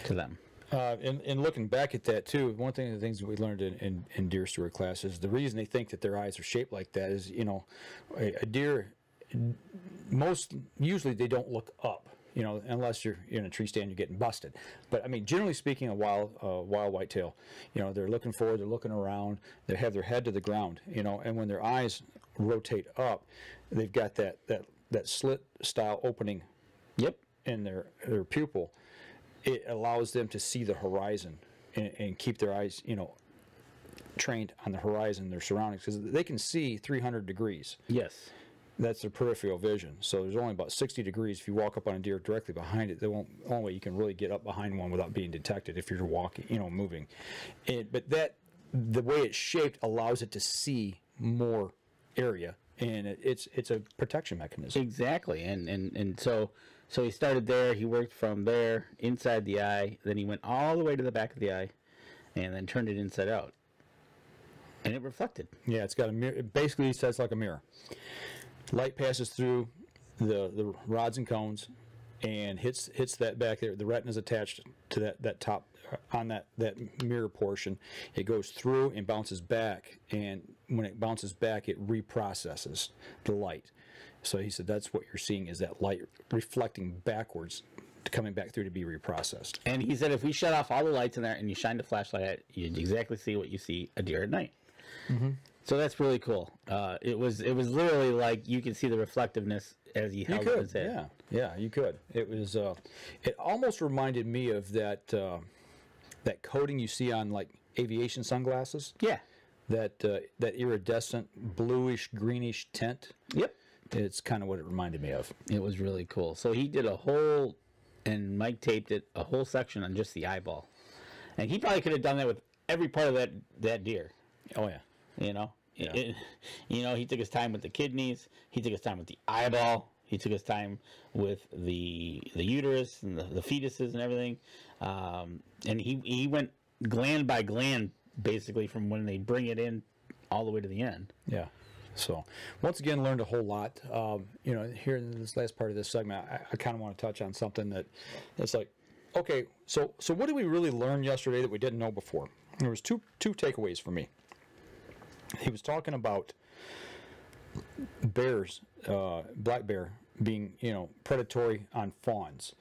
B: To them.
A: And looking back at that too, one thing of the things that we learned in deer steward class is the reason they think that their eyes are shaped like that is a deer. Usually they don't look up, unless you're in a tree stand, you're getting busted. But I mean, generally speaking, a wild whitetail, they're looking forward, they're looking around, they have their head to the ground, and when their eyes rotate up, they've got that slit style opening
B: Yep.
A: in their pupil. It allows them to see the horizon and keep their eyes, trained on the horizon, their surroundings, because they can see 300 degrees.
B: Yes.
A: That's their peripheral vision. So there's only about 60 degrees. If you walk up on a deer directly behind it, the only way you can really get up behind one without being detected if you're walking, moving. But the way it's shaped allows it to see more area, and it's a protection mechanism.
B: Exactly. And so he started there. He worked from there inside the eye. Then he went all the way to the back of the eye, and then turned it inside out, and it reflected.
A: Yeah, it's got a mirror. It basically sets like a mirror. Light passes through the rods and cones and hits that back there. The retina is attached to that top on that mirror portion. It goes through and bounces back, and when it bounces back, it reprocesses the light. So he said that's what you're seeing is that light reflecting backwards, coming back through to be reprocessed.
B: And he said if we shut off all the lights in there and you shine the flashlight at it, you'd exactly see what you see a deer at night. Mm-hmm. So that's really cool. It was literally like you could see the reflectiveness as he held it in his head.
A: Yeah, you could. It was. It almost reminded me of that coating you see on like aviation sunglasses.
B: Yeah.
A: That iridescent bluish greenish tint.
B: Yep.
A: It's kind of what it reminded me of.
B: It was really cool. So he did a whole, and Mike taped it, a whole section on just the eyeball, and he probably could have done that with every part of that deer.
A: Oh yeah.
B: Yeah. He took his time with the kidneys. He took his time with the eyeball. He took his time with the uterus and the fetuses and everything. And he went gland by gland, basically, from when they bring it in all the way to the end.
A: Yeah. So, once again, learned a whole lot. Here in this last part of this segment, I kind of want to touch on something that's like, okay, so what did we really learn yesterday that we didn't know before? There was two takeaways for me. He was talking about bears, black bear being, predatory on fawns,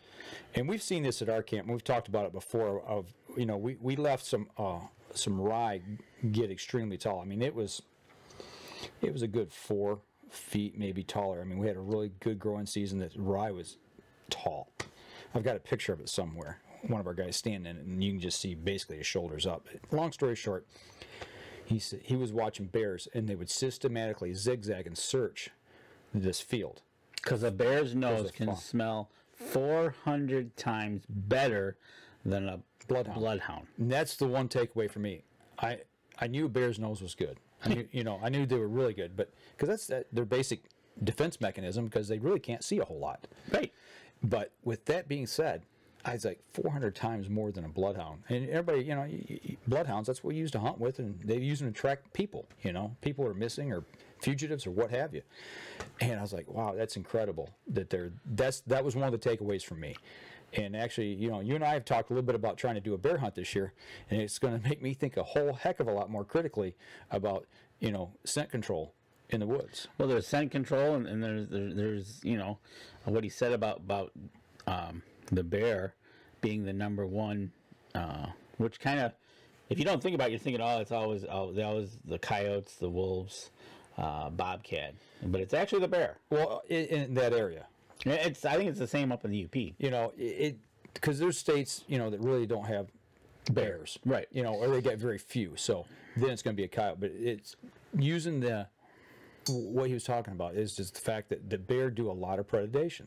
A: and we've seen this at our camp. We've talked about it before. We left some rye get extremely tall. I mean, it was a good 4 feet, maybe taller. I mean, we had a really good growing season. That rye was tall. I've got a picture of it somewhere. One of our guys standing in it, and you can just see basically his shoulders up. Long story short, he was watching bears, and they would systematically zigzag and search this field.
B: Because a bear's nose can smell 400 times better than a bloodhound.
A: And that's the one takeaway for me. I knew a bear's nose was good. I knew they were really good, but because that's their basic defense mechanism, because they really can't see a whole lot.
B: Right.
A: But with that being said, I was like 400 times more than a bloodhound. And everybody, bloodhounds, that's what we use to hunt with, and they use them to track people. People are missing or fugitives or what have you. And I was like, wow, that's incredible that was one of the takeaways from me. And actually, you and I have talked a little bit about trying to do a bear hunt this year, and it's going to make me think a whole heck of a lot more critically about, scent control in the woods.
B: Well, there's scent control, and there's what he said about the bear being the number one, which kind of, if you don't think about it, you're thinking, it's always the coyotes, the wolves, bobcat, but it's actually the bear.
A: Well, in that area.
B: I think it's the same up in the UP.
A: Because there's states, that really don't have bears.
B: Right.
A: Or they get very few. So then it's going to be a coyote. But it's using what he was talking about is just the fact that the bear do a lot of predation.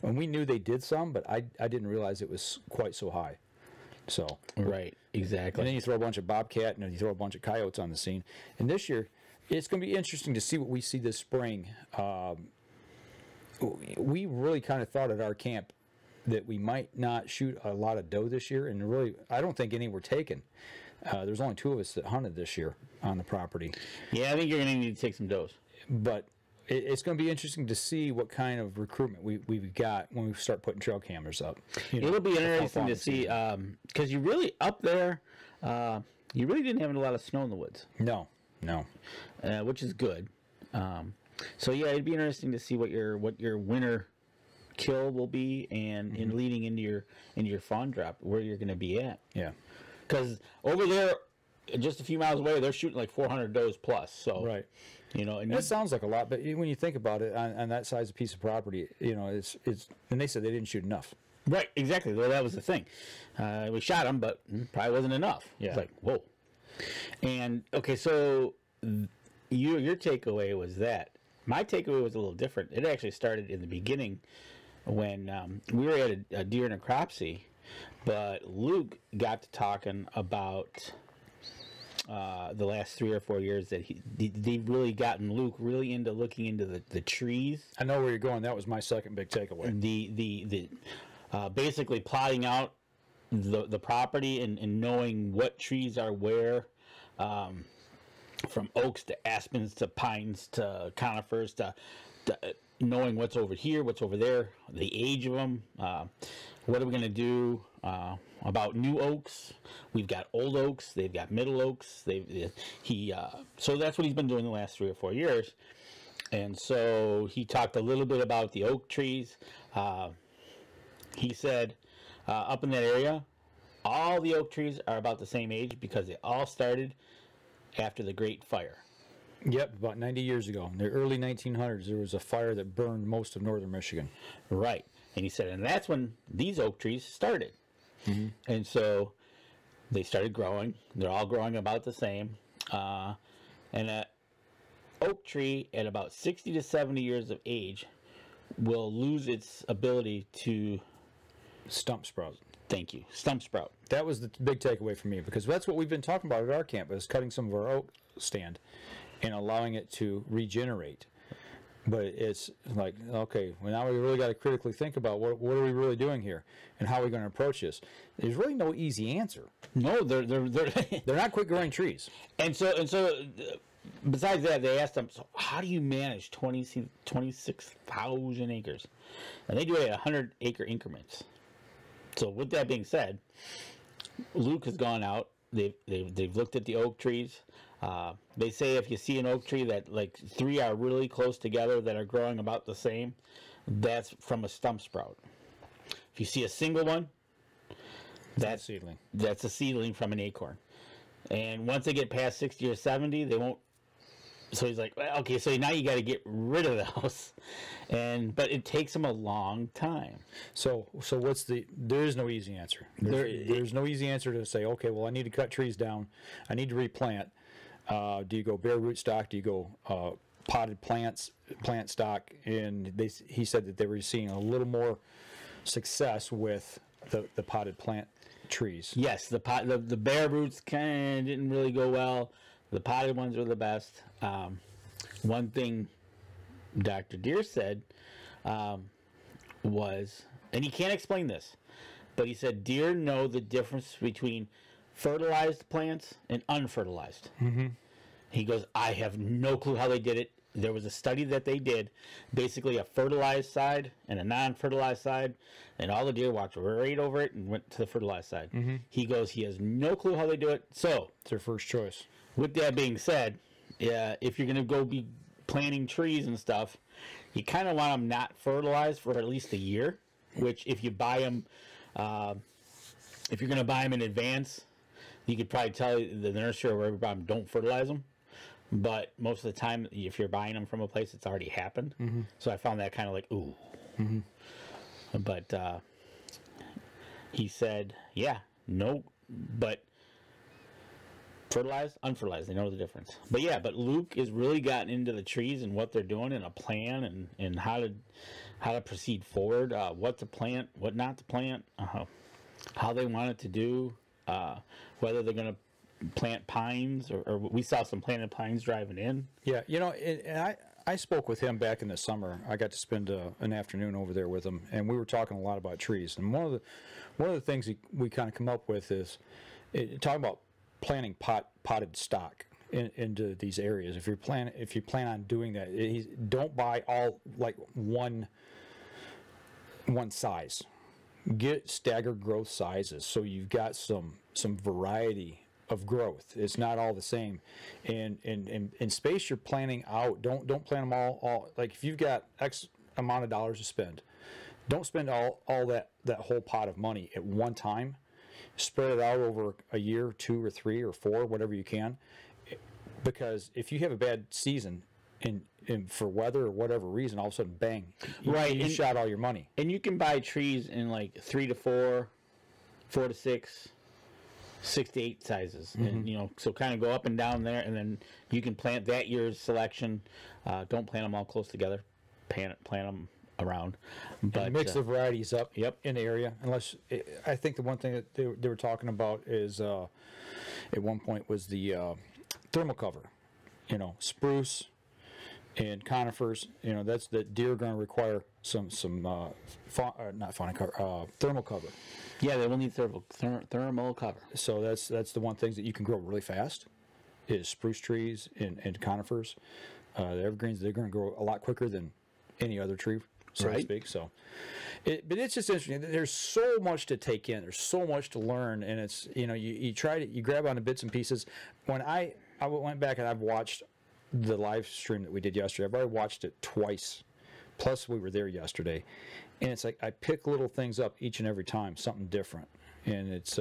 A: And we knew they did some, but I didn't realize it was quite so high. So.
B: Right. Exactly.
A: And then you throw a bunch of bobcat and then you throw a bunch of coyotes on the scene. And this year, it's going to be interesting to see what we see this spring. We really kind of thought at our camp that we might not shoot a lot of doe this year, and really, I don't think any were taken. There's only 2 of us that hunted this year on the property.
B: Yeah, I think you're going to need to take some does.
A: But it's going to be interesting to see what kind of recruitment we've got when we start putting trail cameras up.
B: It'll be interesting to see, because you really, up there, you really didn't have a lot of snow in the woods.
A: No.
B: Which is good. So yeah, it'd be interesting to see what your winter kill will be, and in leading into your fawn drop, where you're going to be at.
A: Yeah,
B: because over there just a few miles away, they're shooting like 400 does plus. So,
A: Right.
B: you know, and
A: That sounds like a lot, but when you think about it, on that size of piece of property, you know, it's and they said they didn't shoot enough.
B: right, exactly. Well, that was the thing. We shot them, but probably wasn't enough.
A: Yeah.
B: It's like, whoa. And okay, so your takeaway was that. My takeaway was a little different. It actually started in the beginning when we were at a deer necropsy, but Luke got to talking about the last 3 or 4 years that they've really gotten Luke really into looking into the trees.
A: I know where you're going. That was my second big takeaway.
B: The basically plotting out the property and knowing what trees are where, from oaks to aspens to pines to conifers to knowing what's over here, what's over there, the age of them. What are we going to do about new oaks? We've got old oaks. They've got middle oaks. So that's what he's been doing the last 3 or 4 years. And so he talked a little bit about the oak trees. He said up in that area, all the oak trees are about the same age because they all started after the Great Fire.
A: Yep, about 90 years ago. In the early 1900s, there was a fire that burned most of northern Michigan.
B: Right. And he said, and that's when these oak trees started. Mm-hmm. And so they started growing. They're all growing about the same. And an oak tree at about 60 to 70 years of age will lose its ability to
A: stump sprout.
B: Thank you. Stump sprout.
A: That was the big takeaway for me, because that's what we've been talking about at our camp, is cutting some of our oak stand and allowing it to regenerate. But it's like, okay, well, now we really got to critically think about what are we really doing here and how are we going to approach this. There's really no easy answer.
B: No, they're
A: not quick growing trees.
B: And so besides that, they asked them, so how do you manage 26,000 acres? And they do it at 100-acre increments. So with that being said, Luke has gone out. They've looked at the oak trees. They say if you see an oak tree that like 3 are really close together that are growing about the same, that's from a stump sprout. If you see a single one, that's
A: seedling.
B: That's a seedling from an acorn. And once they get past 60 or 70, they won't. So he's like, well, okay, so now you got to get rid of those, but it takes them a long time.
A: So there is no easy answer. There's no easy answer to say, okay, well, I need to cut trees down, I need to replant. Do you go bare root stock? Do you go potted plant stock? And he said that they were seeing a little more success with the potted plant trees.
B: Yes, the bare roots kind of didn't really go well. The potted ones were the best. One thing Dr. Deere said was, and he can't explain this, but he said deer know the difference between fertilized plants and unfertilized. Mm-hmm. He goes, I have no clue how they did it. There was a study that they did, basically a fertilized side and a non-fertilized side, and all the deer walked right over it and went to the fertilized side. Mm-hmm. He goes, he has no clue how they do it. So
A: it's their first choice.
B: With that being said, if you're going to go be planting trees and stuff, you kind of want them not fertilized for at least a year, which if you buy them, if you're going to buy them in advance, you could probably tell the nursery or wherever them don't fertilize them. But most of the time, if you're buying them from a place, it's already happened. Mm-hmm. So I found that kind of like, ooh. Mm-hmm. But he said, yeah, no, but fertilized, unfertilized, they know the difference. But yeah, but Luke has really gotten into the trees and what they're doing and a plan and how to proceed forward, what to plant, what not to plant, how they want it to do, whether they're going to plant pines or we saw some planted pines driving in.
A: Yeah, and I spoke with him back in the summer. I got to spend an afternoon over there with him, and we were talking a lot about trees. And one of the things we kind of come up with is talking about planting potted stock into these areas. If you plan on doing that, don't buy all like one size. Get staggered growth sizes so you've got some variety of growth. It's not all the same, and space you're planning out. Don't plan them all like if you've got X amount of dollars to spend, don't spend all that whole pot of money at one time. spread it out over a year, 2 or 3 or 4, whatever you can. Because if you have a bad season and for weather or whatever reason, all of a sudden, bang, you shot all your money.
B: And you can buy trees in like 3 to 4, 4 to 6, 6 to 8 sizes, and so kind of go up and down there, and then you can plant that year's selection. Don't plant them all close together. Plant them around, but
A: mix the varieties up. In the area. Unless I think the one thing that they were talking about is at one point was the thermal cover. Spruce and conifers. That's the deer are going to require some not fauna cover, thermal cover.
B: Yeah, they will need thermal cover.
A: So that's the one thing that you can grow really fast is spruce trees and conifers. The evergreens, they're going to grow a lot quicker than any other tree, so to speak. So, but it's just interesting. There's so much to take in. There's so much to learn, and it's you try to grab on the bits and pieces. When I went back and I've watched the live stream that we did yesterday. I've already watched it twice. Plus, we were there yesterday, and it's like I pick little things up each and every time, something different, and it's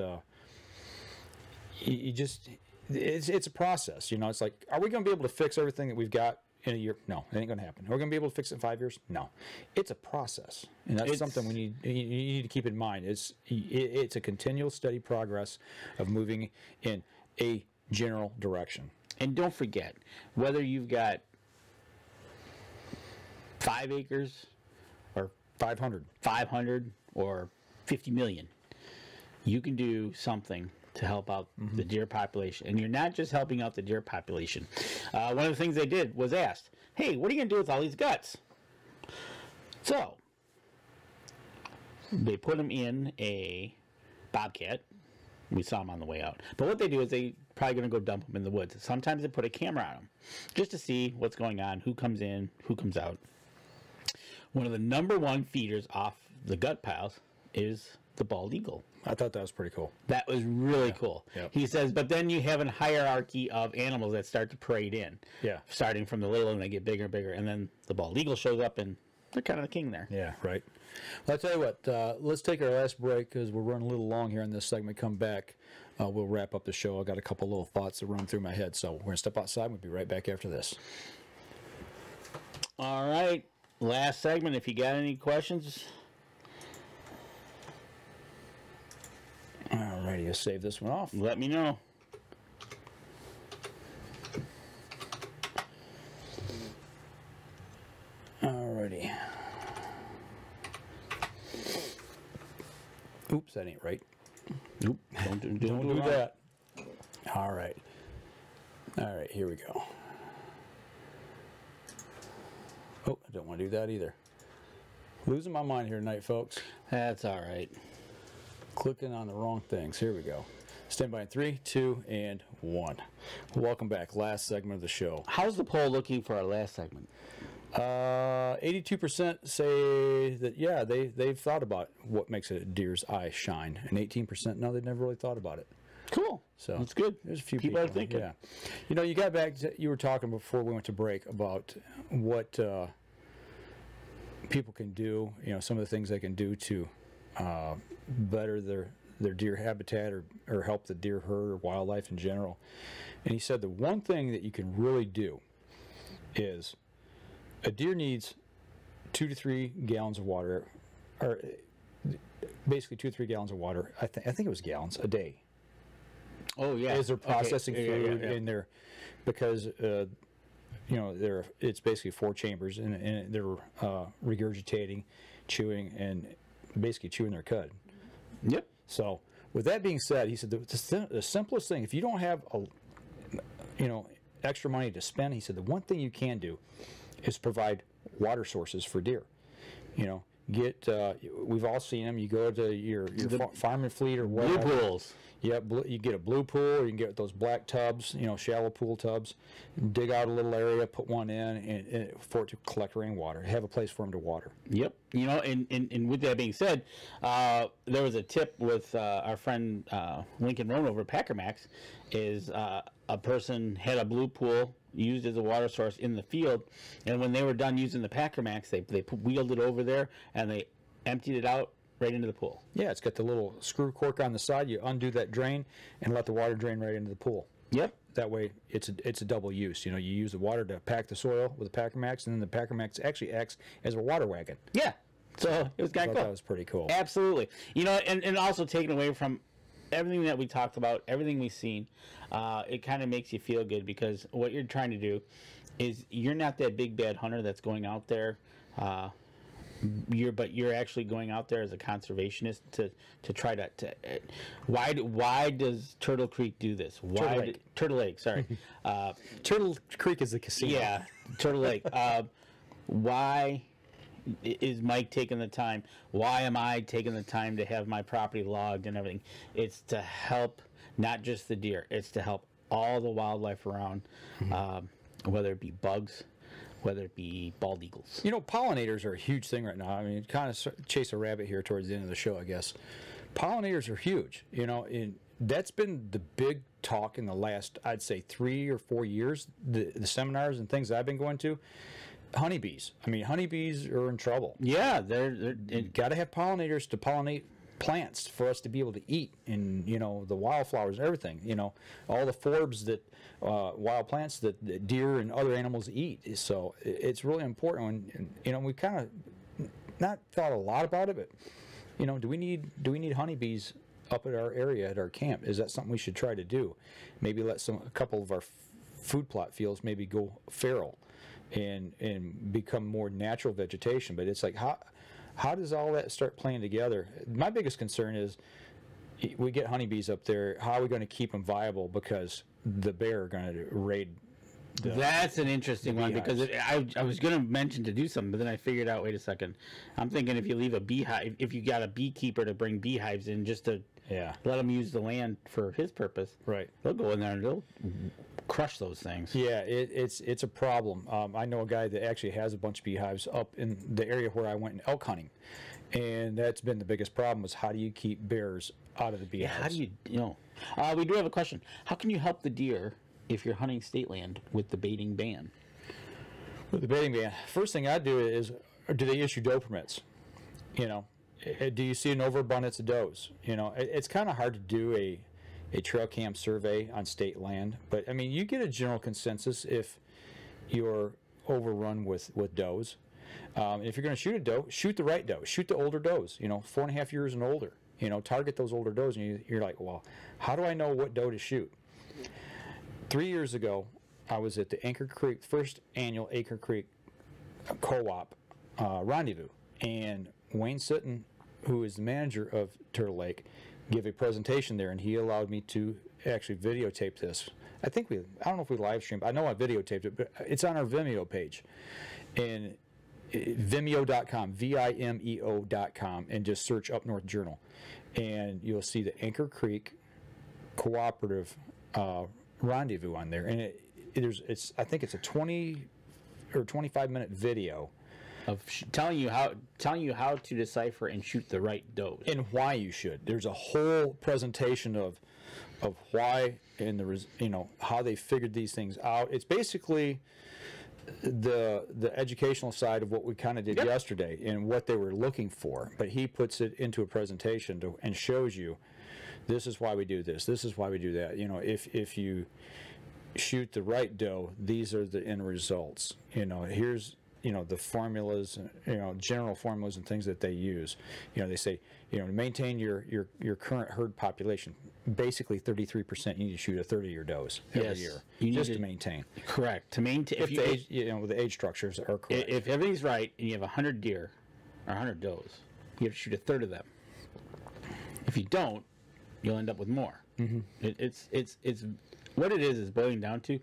A: it's a process. It's like, are we going to be able to fix everything that we've got in a year? No, it ain't going to happen. Are we going to be able to fix it in 5 years? No. It's a process, and that's something you need to keep in mind. It's a continual, steady progress of moving in a general direction.
B: And don't forget, whether you've got 5 acres or 500 or 50 million, you can do something to help out the deer population. And you're not just helping out the deer population. One of the things they did was asked, hey, what are you going to do with all these guts? So they put them in a bobcat. We saw them on the way out. But what they do is they probably going to go dump them in the woods. Sometimes they put a camera on them just to see what's going on, who comes in, who comes out. One of the #1 feeders off the gut piles is the bald eagle.
A: I thought that was pretty cool.
B: That was really cool.
A: Yep.
B: He says, but then you have a hierarchy of animals that start to parade in.
A: Yeah.
B: Starting from the little, and they get bigger and bigger, and then the bald eagle shows up, and they're kind of the king there.
A: Yeah, right. Well, I'll tell you what, let's take our last break because we're running a little long here in this segment. Come back, we'll wrap up the show. I've got a couple little thoughts that run through my head, so we're going to step outside. We'll be right back after this.
B: All right, last segment. If you got any questions.
A: Alrighty, let's save this one off.
B: Let me know.
A: Alrighty. Oops, that ain't right.
B: Nope. Don't do
A: that. All right. All right, here we go. Oh, I don't want to do that either. Losing my mind here tonight, folks.
B: That's all right.
A: Clicking on the wrong things. Here we go. Stand by in 3, 2, and 1. Welcome back. Last segment of the show.
B: How's the poll looking for our last segment?
A: 82% say that, yeah, they've thought about what makes a deer's eye shine. And 18%, no, they've never really thought about it.
B: Cool.
A: So
B: that's good.
A: There's a few
B: people are thinking.
A: Yeah. You got back to, you were talking before we went to break about what people can do, some of the things they can do to better their deer habitat or help the deer herd or wildlife in general. And he said the one thing that you can really do is a deer needs 2 to 3 gallons of water, or basically 2 to 3 gallons of water. I think it was gallons a day.
B: Oh yeah,
A: as they're processing food in there, because it's basically 4 chambers and they're regurgitating, chewing, and basically chewing their cud.
B: Yep.
A: So with that being said, he said the simplest thing, if you don't have extra money to spend, he said the one thing you can do is provide water sources for deer. Get we've all seen them. You go to your farm and fleet or whatever.
B: Blue pools.
A: Yeah, you get a blue pool, or you can get those black tubs, shallow pool tubs. Dig out a little area, put one in, and for it to collect rainwater. Have a place for them to water.
B: Yep. And with that being said, there was a tip with our friend Lincoln Roan over at Packer Max. Is a person had a blue pool used as a water source in the field, and when they were done using the Packer Max, they wheeled it over there and they emptied it out right into the pool.
A: Yeah, it's got the little screw cork on the side. You undo that drain and let the water drain right into the pool.
B: Yep.
A: That way, it's a double use. You use the water to pack the soil with the Packer Max, and then the Packer Max actually acts as a water wagon.
B: Yeah. So it was kind of cool.
A: That was pretty cool.
B: Absolutely. And also taken away from everything that we talked about, everything we've seen, it kind of makes you feel good because what you're trying to do is you're not that big bad hunter that's going out there. You're actually going out there as a conservationist to try to why does Turtle Creek do this? Turtle Lake, sorry.
A: Turtle Creek is the casino.
B: Yeah, Turtle Lake. Why is Mike taking the time? Why am I taking the time to have my property logged and everything? It's to help not just the deer. It's to help all the wildlife around, whether it be bugs, whether it be bald eagles.
A: Pollinators are a huge thing right now. I mean, kind of chase a rabbit here towards the end of the show, I guess. Pollinators are huge, and that's been the big talk in the last, I'd say, 3 or 4 years, the seminars and things I've been going to. Honeybees. I mean, honeybees are in trouble.
B: Yeah, they're
A: got to have pollinators to pollinate plants for us to be able to eat, and the wildflowers and everything, all the forbs that wild plants that deer and other animals eat. So it's really important. And we kind of not thought a lot about it, but do we need honeybees up at our area at our camp? Is that something we should try to do? Maybe let a couple of our food plot fields maybe go feral and become more natural vegetation. But it's like, how does all that start playing together? My biggest concern is we get honeybees up there. How are we going to keep them viable? Because the bear are going to raid.
B: That's an interesting one because I was going to mention to do something, but then I figured out, wait a second. I'm thinking if you leave a beehive, if you got a beekeeper to bring beehives in just to let him use the land for his purpose,
A: right?
B: They'll go in there and they'll crush those things.
A: Yeah, it's a problem. I know a guy that actually has a bunch of beehives up in the area where I went elk hunting, and that's been the biggest problem. Is how do you keep bears out of the beehives?
B: Yeah, how do you we do have a question. How can you help the deer if you're hunting state land with the baiting ban?
A: With the baiting ban, first thing I do is, do they issue doe permits? Do you see an overabundance of does? It's kind of hard to do a trail cam survey on state land, but I mean, you get a general consensus if you're overrun with does. If you're going to shoot a doe, shoot the right doe, shoot the older does, 4.5 years and older, target those older does. And you're like, well, how do I know what doe to shoot? 3 years ago, I was at the Anchor Creek, first annual Anchor Creek co-op rendezvous, and Wayne Sitton, who is the manager of Turtle Lake, give a presentation there, and he allowed me to actually videotape this. I don't know if we live streamed. I know I videotaped it, but it's on our Vimeo page, and Vimeo.com, Vimeo.com, and just search Up North Journal, and you'll see the Anchor Creek Cooperative rendezvous on there, and I think it's a 20 or 25-minute video
B: of telling you how to decipher and shoot the right does
A: and why you should. There's a whole presentation of why and how they figured these things out. It's basically the educational side of what we kind of did yesterday and what they were looking for, but he puts it into a presentation and shows you, this is why we do this, this is why we do that. If you shoot the right doe, these are the end results. Here's the formulas, general formulas and things that they use. They say, maintain your current herd population. Basically, 33%. You need to shoot a third of your does every year, just to maintain.
B: Correct. To maintain,
A: if the age structures are correct.
B: If everything's right, and you have 100 deer or 100 does, you have to shoot a third of them. If you don't, you'll end up with more. Mm-hmm. It's what it is boiling down to,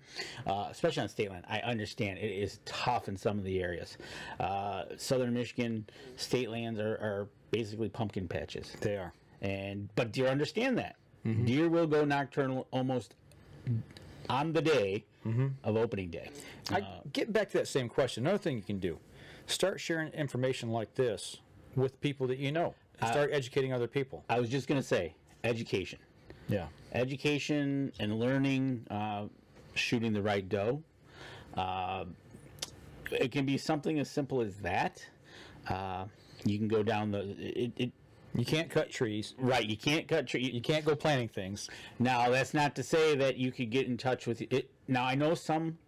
B: especially on state land. I understand it is tough in some of the areas. Southern Michigan state lands are basically pumpkin patches.
A: They are.
B: But deer understand that. Mm-hmm. Deer will go nocturnal almost on the day of opening day.
A: Get back to that same question. Another thing you can do, start sharing information like this with people that you know. Start educating other people.
B: I was just going to say, education.
A: Yeah.
B: Education and learning, shooting the right doe. It can be something as simple as that. You can go down
A: You can't cut trees.
B: Right, you can't cut trees.
A: You can't go planting things.
B: Now, that's not to say that you could get in touch with it. Now, I know some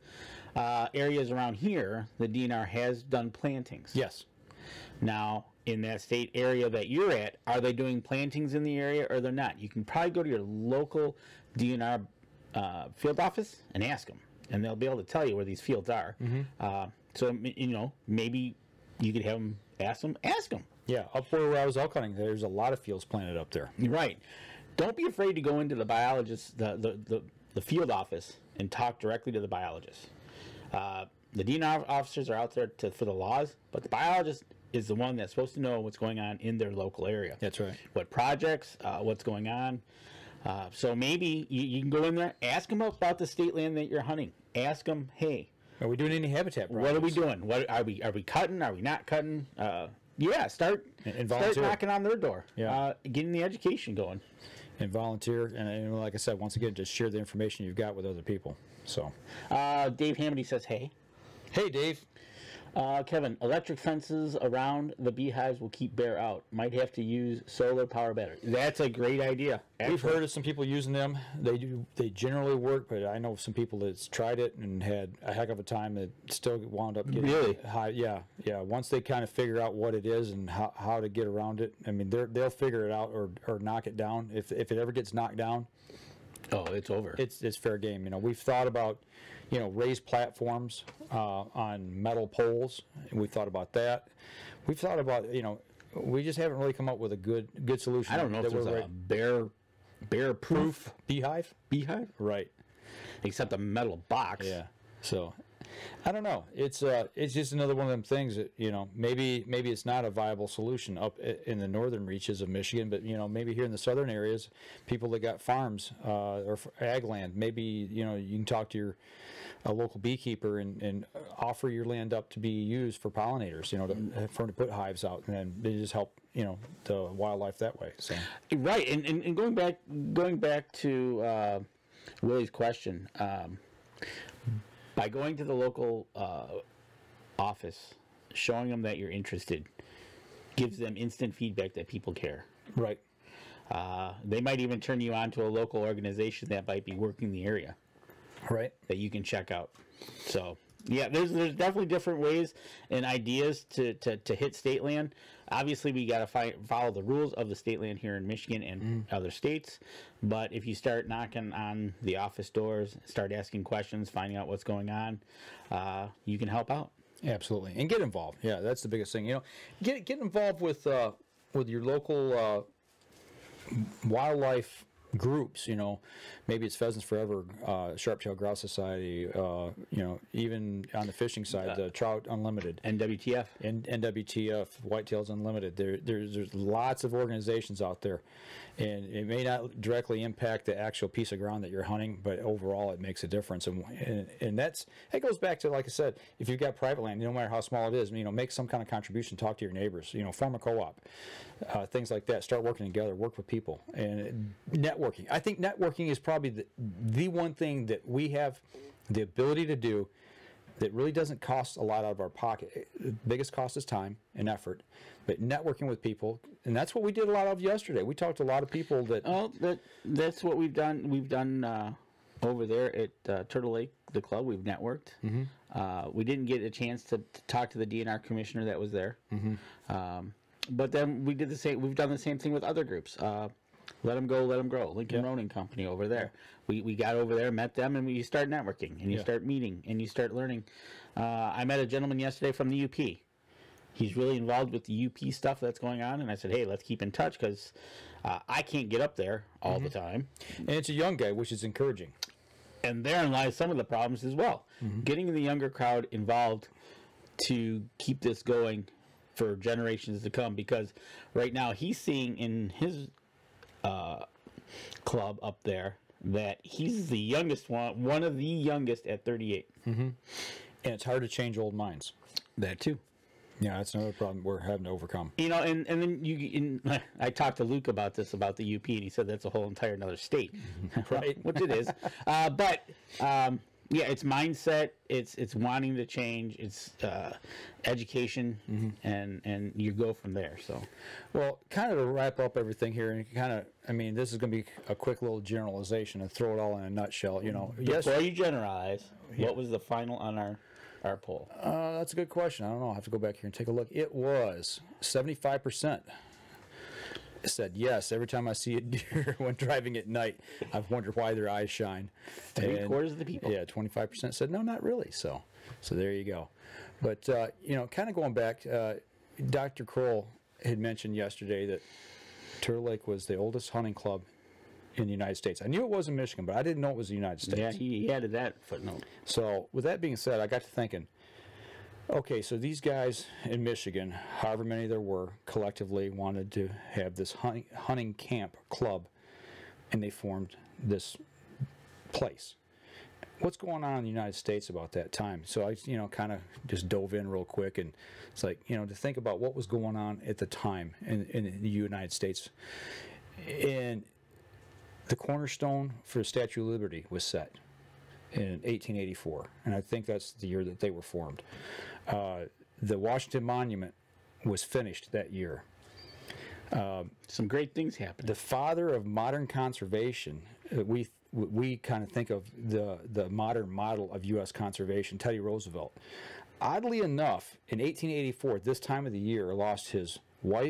B: areas around here, the DNR has done plantings.
A: Yes.
B: Now, in that state area that you're at, are they doing plantings in the area or they're not? You can probably go to your local DNR field office and ask them, and they'll be able to tell you where these fields are. So, maybe you could have them ask them.
A: Yeah, up where I was elk hunting, there's a lot of fields planted up there.
B: Right. Don't be afraid to go into the biologist, the field office, and talk directly to the biologist. The DNR officers are out there for the laws, but the biologist is the one that's supposed to know what's going on in their local area.
A: That's right.
B: What projects, what's going on. So maybe you can go in there, ask them about the state land that you're hunting. Ask them, hey,
A: are we doing any habitat projects?
B: what are we doing? What are we cutting? Are we not cutting? Start knocking on their door.
A: Yeah.
B: Getting the education going.
A: And volunteer, and like I said, once again, just share the information you've got with other people. So,
B: Dave Hamady says, hey.
A: Hey, Dave.
B: Kevin, electric fences around the beehives will keep bear out. Might have to use solar power battery. That's a great idea.
A: We've heard of some people using them. They generally work, but I know some people that's tried it and had a heck of a time that still wound up getting
B: really
A: high. Yeah. Once they kind of figure out what it is and how to get around it, I mean, they'll figure it out or knock it down. If it ever gets knocked down,
B: oh, it's over.
A: It's fair game. We've thought about raised platforms on metal poles. We've thought about that. We've thought about we just haven't really come up with a good solution.
B: I don't know if there's a bear proof
A: beehive. Right.
B: Except a metal box.
A: Yeah. So I don't know. It's just another one of them things that maybe it's not a viable solution up in the northern reaches of Michigan, but maybe here in the southern areas, people that got farms or ag land, maybe you can talk to a local beekeeper and offer your land up to be used for pollinators, for them to put hives out, and then they just help the wildlife that way. So
B: right, and going back to Willie's question. By going to the local office, showing them that you're interested, gives them instant feedback that people care.
A: Right.
B: They might even turn you on to a local organization that might be working the area.
A: Right.
B: That you can check out. So, yeah, there's definitely different ways and ideas to hit state land. Obviously, we got to follow the rules of the state land here in Michigan and other states. But if you start knocking on the office doors, start asking questions, finding out what's going on, you can help out.
A: Absolutely, and get involved. Yeah, that's the biggest thing. Get involved with your local wildlife groups. Maybe it's Pheasants Forever, Sharp-tailed Grouse Society. Even on the fishing side, the Trout Unlimited,
B: NWTF,
A: NWTF, Whitetails Unlimited. There's lots of organizations out there, and it may not directly impact the actual piece of ground that you're hunting, but overall it makes a difference. And that goes back to, like I said, if you've got private land, no matter how small it is, make some kind of contribution. Talk to your neighbors. Form a co-op, things like that. Start working together. Work with people and networking. I think networking is probably the one thing that we have the ability to do that really doesn't cost a lot out of our pocket. The biggest cost is time and effort, but networking with people, and that's what we did a lot of yesterday. We talked to a lot of people
B: that's what we've done. We've done over there at Turtle Lake, the club. We've networked. We didn't get a chance to talk to the DNR commissioner that was there, but then we did the same. We've done the same thing with other groups. Let Them Go, Let Them Grow, Lincoln Ronin Company over there. We got over there, met them, and you start networking, and you start meeting, and you start learning. I met a gentleman yesterday from the UP. He's really involved with the UP stuff that's going on, and I said, hey, let's keep in touch, because I can't get up there all the time.
A: And it's a young guy, which is encouraging.
B: And therein lies some of the problems as well. Getting the younger crowd involved to keep this going for generations to come, because right now he's seeing in his club up there that he's the youngest one of the youngest at 38.
A: And it's hard to change old minds.
B: That too.
A: Yeah, that's another problem we're having to overcome.
B: And then I talked to Luke about this, about the UP, and he said that's a whole entire another state,
A: right?
B: Which it is. But Yeah, it's mindset. It's wanting to change. It's education, and you go from there. So,
A: Well, kind of to wrap up everything here, and kind of, I mean, this is going to be a quick little generalization and throw it all in a nutshell. You know, yes.
B: Before you generalize, what was the final on our poll?
A: That's a good question. I don't know. I'll have to go back here and take a look. It was 75%. Said yes. Every time I see a deer when driving at night, I've wondered why their eyes shine.
B: Three-quarters of the people.
A: Yeah, 25% said no, not really. So there you go. But you know, kind of going back, Dr. Kroll had mentioned yesterday that Turtle Lake was the oldest hunting club in the United States. I knew it was in Michigan, but I didn't know it was the United States.
B: Yeah, he added that footnote.
A: So with that being said, I got to thinking, okay, so these guys in Michigan, however many there were, collectively wanted to have this hunting camp club, and they formed this place. What's going on in the United States about that time? So I, you know, kind of just dove in real quick, and it's like, you know, to think about what was going on at the time in the United States. And the cornerstone for the Statue of Liberty was set in 1884, and I think that's the year that they were formed. The Washington Monument was finished that year.
B: Some great things happened.
A: The father of modern conservation, we kind of think of the modern model of U.S. conservation, Teddy Roosevelt. Oddly enough, in 1884, at this time of the year, lost his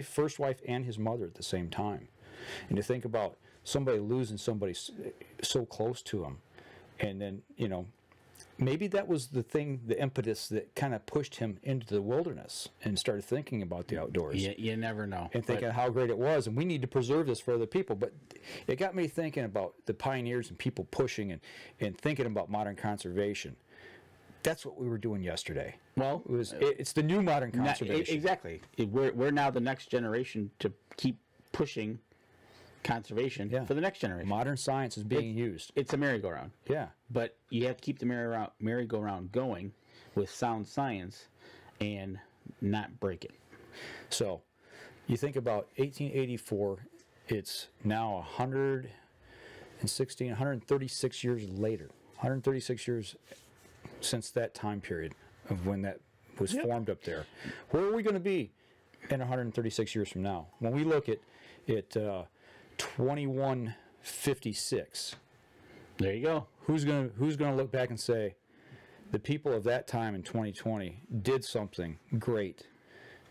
A: first wife and his mother at the same time. And to think about somebody losing somebody so close to him, and then, you know, maybe that was the thing, the impetus that kind of pushed him into the wilderness and started thinking about the outdoors.
B: Yeah, you never know.
A: And thinking how great it was, and we need to preserve this for other people. But it got me thinking about the pioneers and people pushing and thinking about modern conservation. That's what we were doing yesterday.
B: Well,
A: it's the new modern conservation.
B: Exactly. We're now the next generation to keep pushing conservation for the next generation.
A: Modern science is being used.
B: It's a merry-go-round.
A: Yeah.
B: But you have to keep the merry-go-round going with sound science and not break it.
A: So you think about 1884, it's now 136 years later. 136 years since that time period of when that was formed up there. Where are we going to be in 136 years from now? When we look at 2156.
B: There you go.
A: Who's gonna look back and say the people of that time in 2020 did something great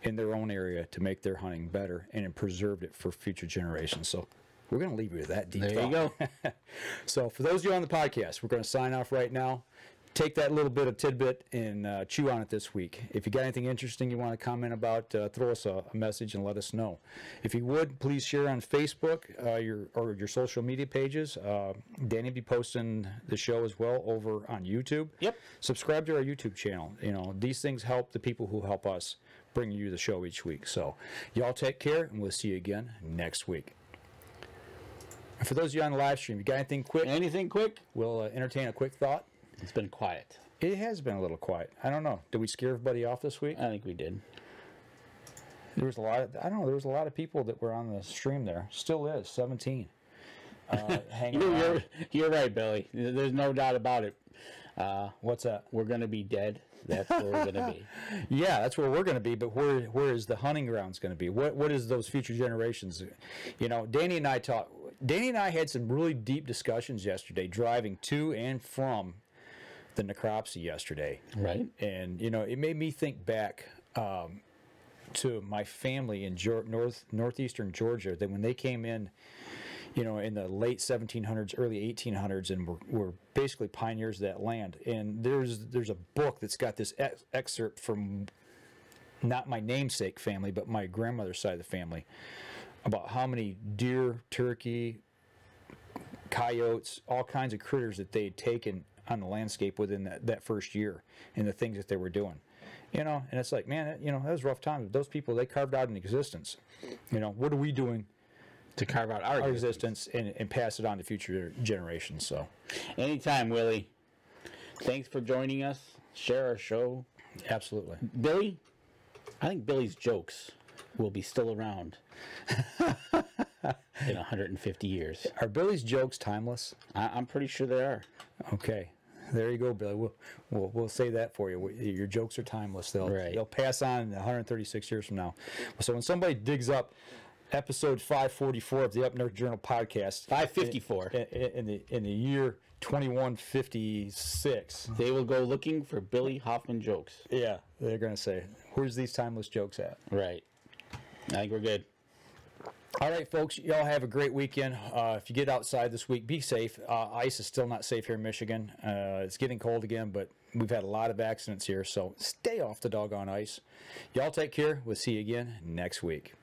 A: in their own area to make their hunting better and preserved it for future generations? So we're gonna leave you with that deep thought.
B: There you go.
A: So for those of you on the podcast, we're gonna sign off right now. Take that little bit of tidbit and chew on it this week. If you got anything interesting you want to comment about, throw us a message and let us know. If you would, please share on Facebook your social media pages. Danny will be posting the show as well over on YouTube.
B: Yep.
A: Subscribe to our YouTube channel. You know, these things help the people who help us bring you the show each week. So y'all take care, and we'll see you again next week. And for those of you on the live stream, you got anything quick?
B: Anything quick?
A: We'll entertain a quick thought.
B: It's been quiet.
A: It has been a little quiet. I don't know. Did we scare everybody off this week?
B: I think we did.
A: There was a lot of, I don't know, there was a lot of people that were on the stream there. Still is, 17. Hanging around.
B: You're right, Billy. There's no doubt about it.
A: What's that?
B: We're going to be dead. That's where we're going to be.
A: Yeah, that's where we're going to be, but where is the hunting grounds going to be? What is those future generations? You know, Danny and I had some really deep discussions yesterday driving to and from the necropsy yesterday.
B: Right.
A: And, you know, it made me think back to my family in northeastern Georgia, that when they came in, you know, in the late 1700s, early 1800s, and were basically pioneers of that land. And there's a book that's got this excerpt from not my namesake family, but my grandmother's side of the family, about how many deer, turkey, coyotes, all kinds of critters that they had taken on the landscape within that first year, and the things that they were doing. You know, and it's like, man, you know, that was rough times. Those people, they carved out an existence. You know, what are we doing
B: to carve out our
A: existence and pass it on to future generations? So
B: anytime, Willie. Thanks for joining us. Share our show.
A: Absolutely.
B: Billy, I think Billy's jokes will be still around in 150 years.
A: Are Billy's jokes timeless?
B: I'm pretty sure they are.
A: Okay. There you go, Billy. We'll say that for you. Your jokes are timeless. They'll pass on 136 years from now. So when somebody digs up episode 544 of the Up North Journal podcast,
B: 554
A: in the year 2156,
B: they will go looking for Billy Hoffman jokes.
A: Yeah, they're gonna say, "Where's these timeless jokes at?"
B: Right. I think we're good.
A: All right, folks, y'all have a great weekend. If you get outside this week, be safe. Ice is still not safe here in Michigan. It's getting cold again, but we've had a lot of accidents here, so stay off the doggone ice. Y'all take care. We'll see you again next week.